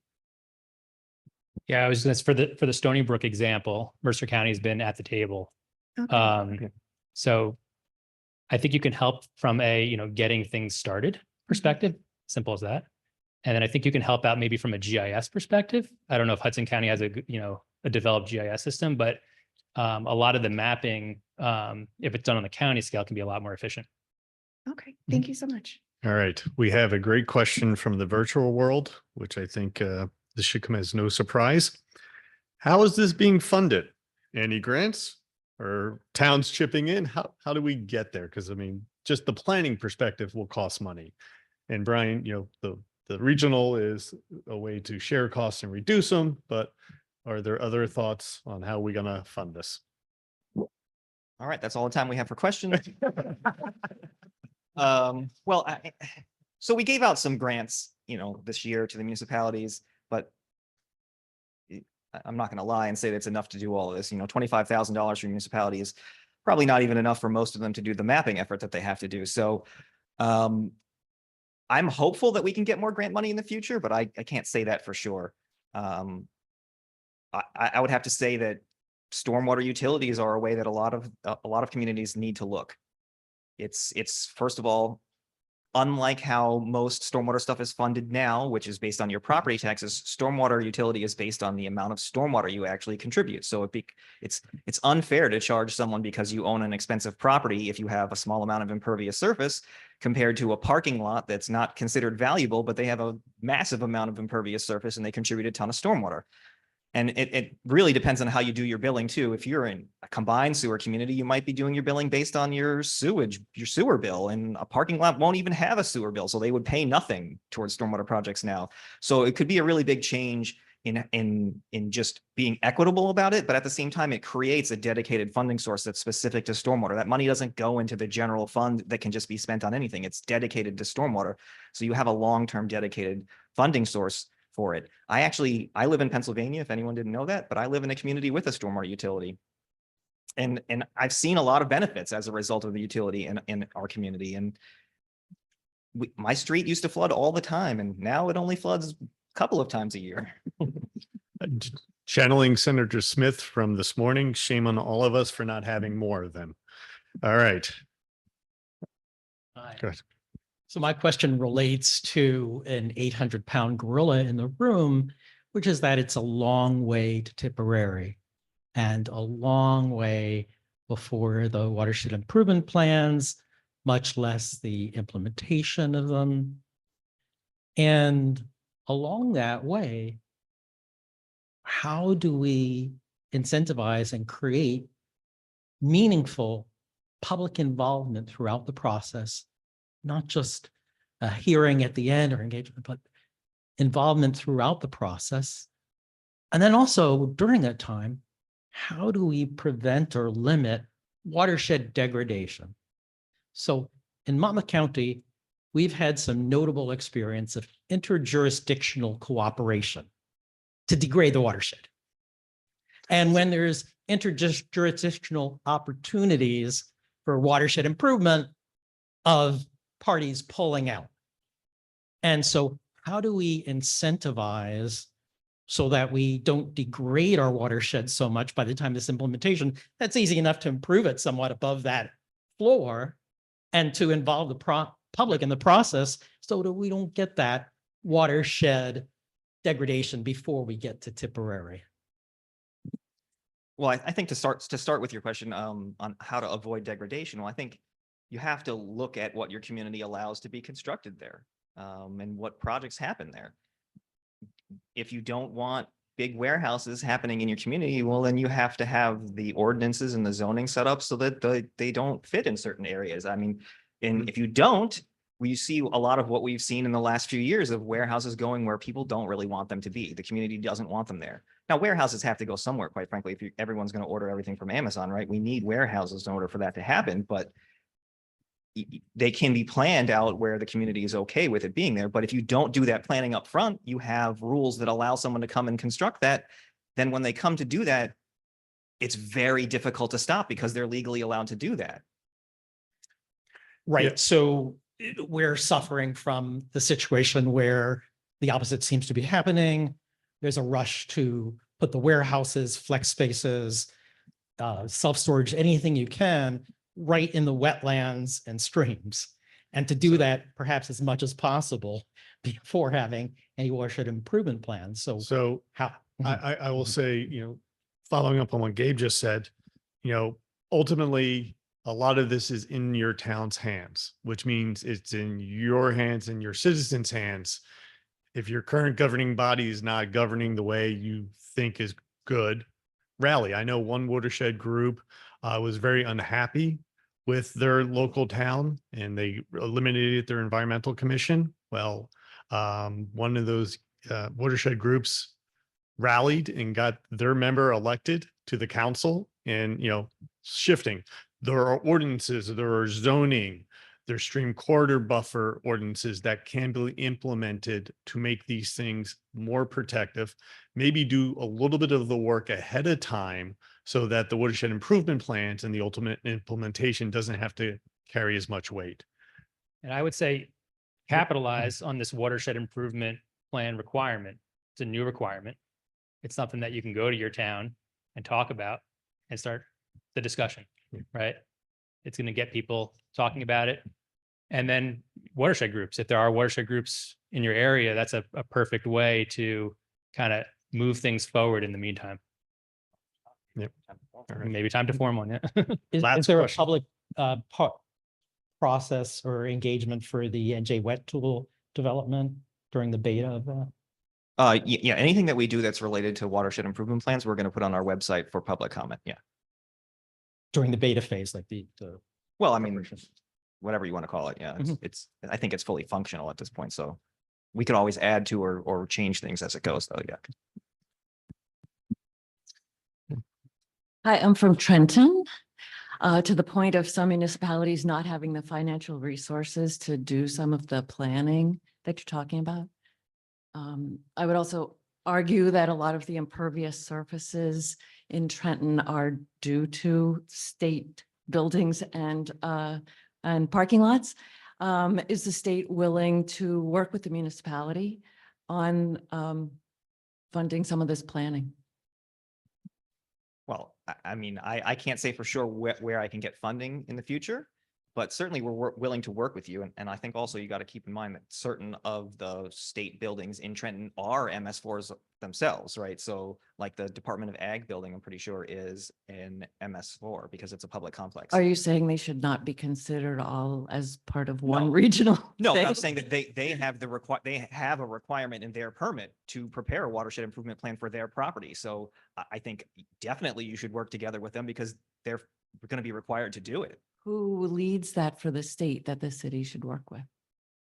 Yeah, I was going to, for the Stony Brook example, Mercer County has been at the table. Okay. Okay. So I think you can help from a, getting things started perspective, simple as that. And then I think you can help out maybe from a GIS perspective. I don't know if Hudson County has a developed GIS system, but a lot of the mapping, if it's done on the county scale, can be a lot more efficient. Okay, thank you so much. All right. We have a great question from the virtual world, which I think this should come as no surprise. How is this being funded? Any grants or towns chipping in? How do we get there? Because I mean, just the planning perspective will cost money. And Brian, the regional is a way to share costs and reduce them, but are there other thoughts on how we're going to fund this? All right, that's all the time we have for questions. So we gave out some grants, this year to the municipalities, but I'm not going to lie and say that's enough to do all of this. $25,000 for municipalities, probably not even enough for most of them to do the mapping effort that they have to do. So I'm hopeful that we can get more grant money in the future, but I can't say that for sure. I would have to say that stormwater utilities are a way that a lot of communities need to look. It's first of all, unlike how most stormwater stuff is funded now, which is based on your property taxes, stormwater utility is based on the amount of stormwater you actually contribute. So it's unfair to charge someone because you own an expensive property if you have a small amount of impervious surface compared to a parking lot that's not considered valuable, but they have a massive amount of impervious surface and they contribute a ton of stormwater. And it really depends on how you do your billing too. If you're in a combined sewer community, you might be doing your billing based on your sewer bill, and a parking lot won't even have a sewer bill. So they would pay nothing towards stormwater projects now. So it could be a really big change in just being equitable about it. But at the same time, it creates a dedicated funding source that's specific to stormwater. That money doesn't go into the general fund that can just be spent on anything. It's dedicated to stormwater. So you have a long-term dedicated funding source for it. I live in Pennsylvania, if anyone didn't know that, but I live in a community with a stormwater utility. And I've seen a lot of benefits as a result of the utility in our community. And my street used to flood all the time, and now it only floods a couple of times a year. Channeling Senator Smith from this morning, shame on all of us for not having more of them. All right. Good. So my question relates to an 800-pound gorilla in the room, which is that it's a long way to Tipperary and a long way before the watershed improvement plans, much less the implementation of them. And along that way, how do we incentivize and create meaningful public involvement throughout the process? Not just a hearing at the end or engagement, but involvement throughout the process. And then also during that time, how do we prevent or limit watershed degradation? So in Monmouth County, we've had some notable experience of interjurisdictional cooperation to degrade the watershed. And when there's interjurisdictional opportunities for watershed improvement of parties pulling out. And so how do we incentivize so that we don't degrade our watershed so much by the time this implementation. That's easy enough to improve it somewhat above that floor and to involve the public in the process so that we don't get that watershed degradation before we get to Tipperary. Well, I think to start with your question on how to avoid degradation, well, I think you have to look at what your community allows to be constructed there, and what projects happen there. If you don't want big warehouses happening in your community, well, then you have to have the ordinances and the zoning set up so that they don't fit in certain areas. I mean, and if you don't, we see a lot of what we've seen in the last few years of warehouses going where people don't really want them to be. The community doesn't want them there. Now, warehouses have to go somewhere, quite frankly, if everyone's going to order everything from Amazon, right? We need warehouses in order for that to happen, but they can be planned out where the community is okay with it being there. But if you don't do that planning up front, you have rules that allow someone to come and construct that. Then when they come to do that, it's very difficult to stop because they're legally allowed to do that. Right. Yeah. So we're suffering from the situation where the opposite seems to be happening. There's a rush to put the warehouses, flex spaces, self-storage, anything you can right in the wetlands and streams. And to do that perhaps as much as possible before having any watershed improvement plans. So how? I will say, following up on what Gabe just said, ultimately, a lot of this is in your town's hands, which means it's in your hands and your citizens' hands. If your current governing body is not governing the way you think is good, rally. I know one watershed group was very unhappy with their local town and they eliminated their environmental commission. Well, one of those watershed groups rallied and got their member elected to the council and, shifting. There are ordinances, there are zoning, there's stream corridor buffer ordinances that can be implemented to make these things more protective, maybe do a little bit of the work ahead of time so that the watershed improvement plans and the ultimate implementation doesn't have to carry as much weight. And I would say capitalize on this watershed improvement plan requirement. It's a new requirement. It's something that you can go to your town and talk about and start the discussion, right? It's going to get people talking about it. And then watershed groups, if there are watershed groups in your area, that's a perfect way to kind of move things forward in the meantime. Yep. Maybe time to form one. Yeah. Is Last there question. a public process or engagement for the NJ wet tool development during the beta of that? Yeah, anything that we do that's related to watershed improvement plans, we're going to put on our website for public comment. Yeah. During the beta phase, like the Well, I mean, preparation. whatever you want to call it. Yeah. Mhm. I think it's fully functional at this point. So we could always add to or change things as it goes though. Yeah. Hi, I'm from Trenton. To the point of some municipalities not having the financial resources to do some of the planning that you're talking about. I would also argue that a lot of the impervious surfaces in Trenton are due to state buildings and parking lots. Is the state willing to work with the municipality on funding some of this planning? Well, I mean, I can't say for sure where I can get funding in the future, but certainly we're willing to work with you. And I think also you got to keep in mind that certain of the state buildings in Trenton are MS4s themselves, right? So like the Department of Ag building, I'm pretty sure is an MS4 because it's a public complex. Are you saying they should not be considered all as part of one No. regional? No, thing? I'm saying that they have they have a requirement in their permit to prepare a watershed improvement plan for their property. So I think definitely you should work together with them because they're going to be required to do it. Who leads that for the state that the city should work with?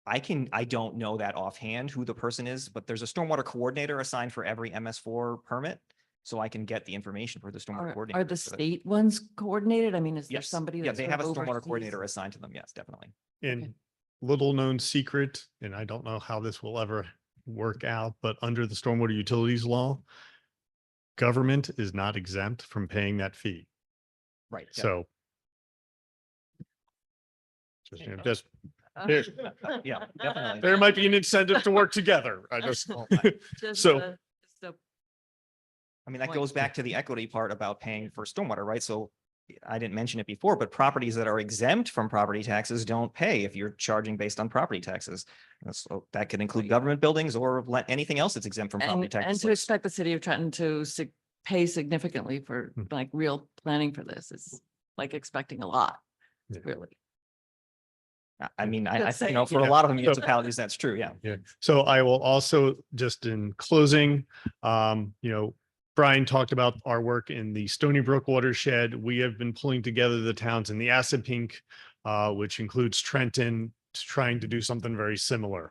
I don't know that offhand who the person is, but there's a stormwater coordinator assigned for every MS4 permit. So I can get the information for the stormwater coordinator. Are the state ones coordinated? I mean, is there Yes. somebody? Yeah, that they sort have a of stormwater oversees? coordinator assigned to them. Yes, definitely. And little known secret, and I don't know how this will ever work out, but under the stormwater utilities law, government is not exempt from paying that fee. Right. So just Yeah, definitely. there might be an incentive to work together. I just Just So- a I mean, that point. goes back to the equity part about paying for stormwater, right? So I didn't mention it before, but properties that are exempt from property taxes don't pay if you're charging based on property taxes. And so that could include government buildings or anything else that's exempt from property And taxes. to like expect the city of Trenton to pay significantly for Hmm. like real planning for this is like expecting a lot, Yeah. really. I mean, Just you know, saying, for a yeah. lot of municipalities, that's true. Yeah. Yeah. So I will also, just in closing, Brian talked about our work in the Stony Brook watershed. We have been pulling together the towns in the Assabink, which includes Trenton, trying to do something very similar.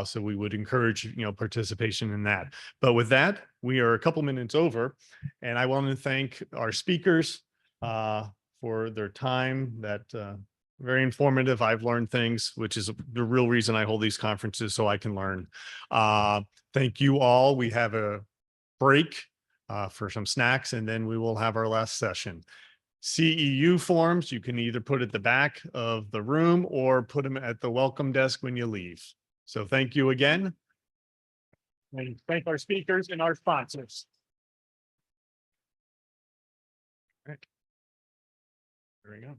So we would encourage, participation in that. But with that, we are a couple minutes over, and I want to thank our speakers for their time. Very informative. I've learned things, which is the real reason I hold these conferences, so I can learn. Thank you all. We have a break for some snacks, and then we will have our last session. CEU forms, you can either put at the back of the room or put them at the welcome desk when you leave. So thank you again. And thank our speakers and our sponsors. All right. There we go.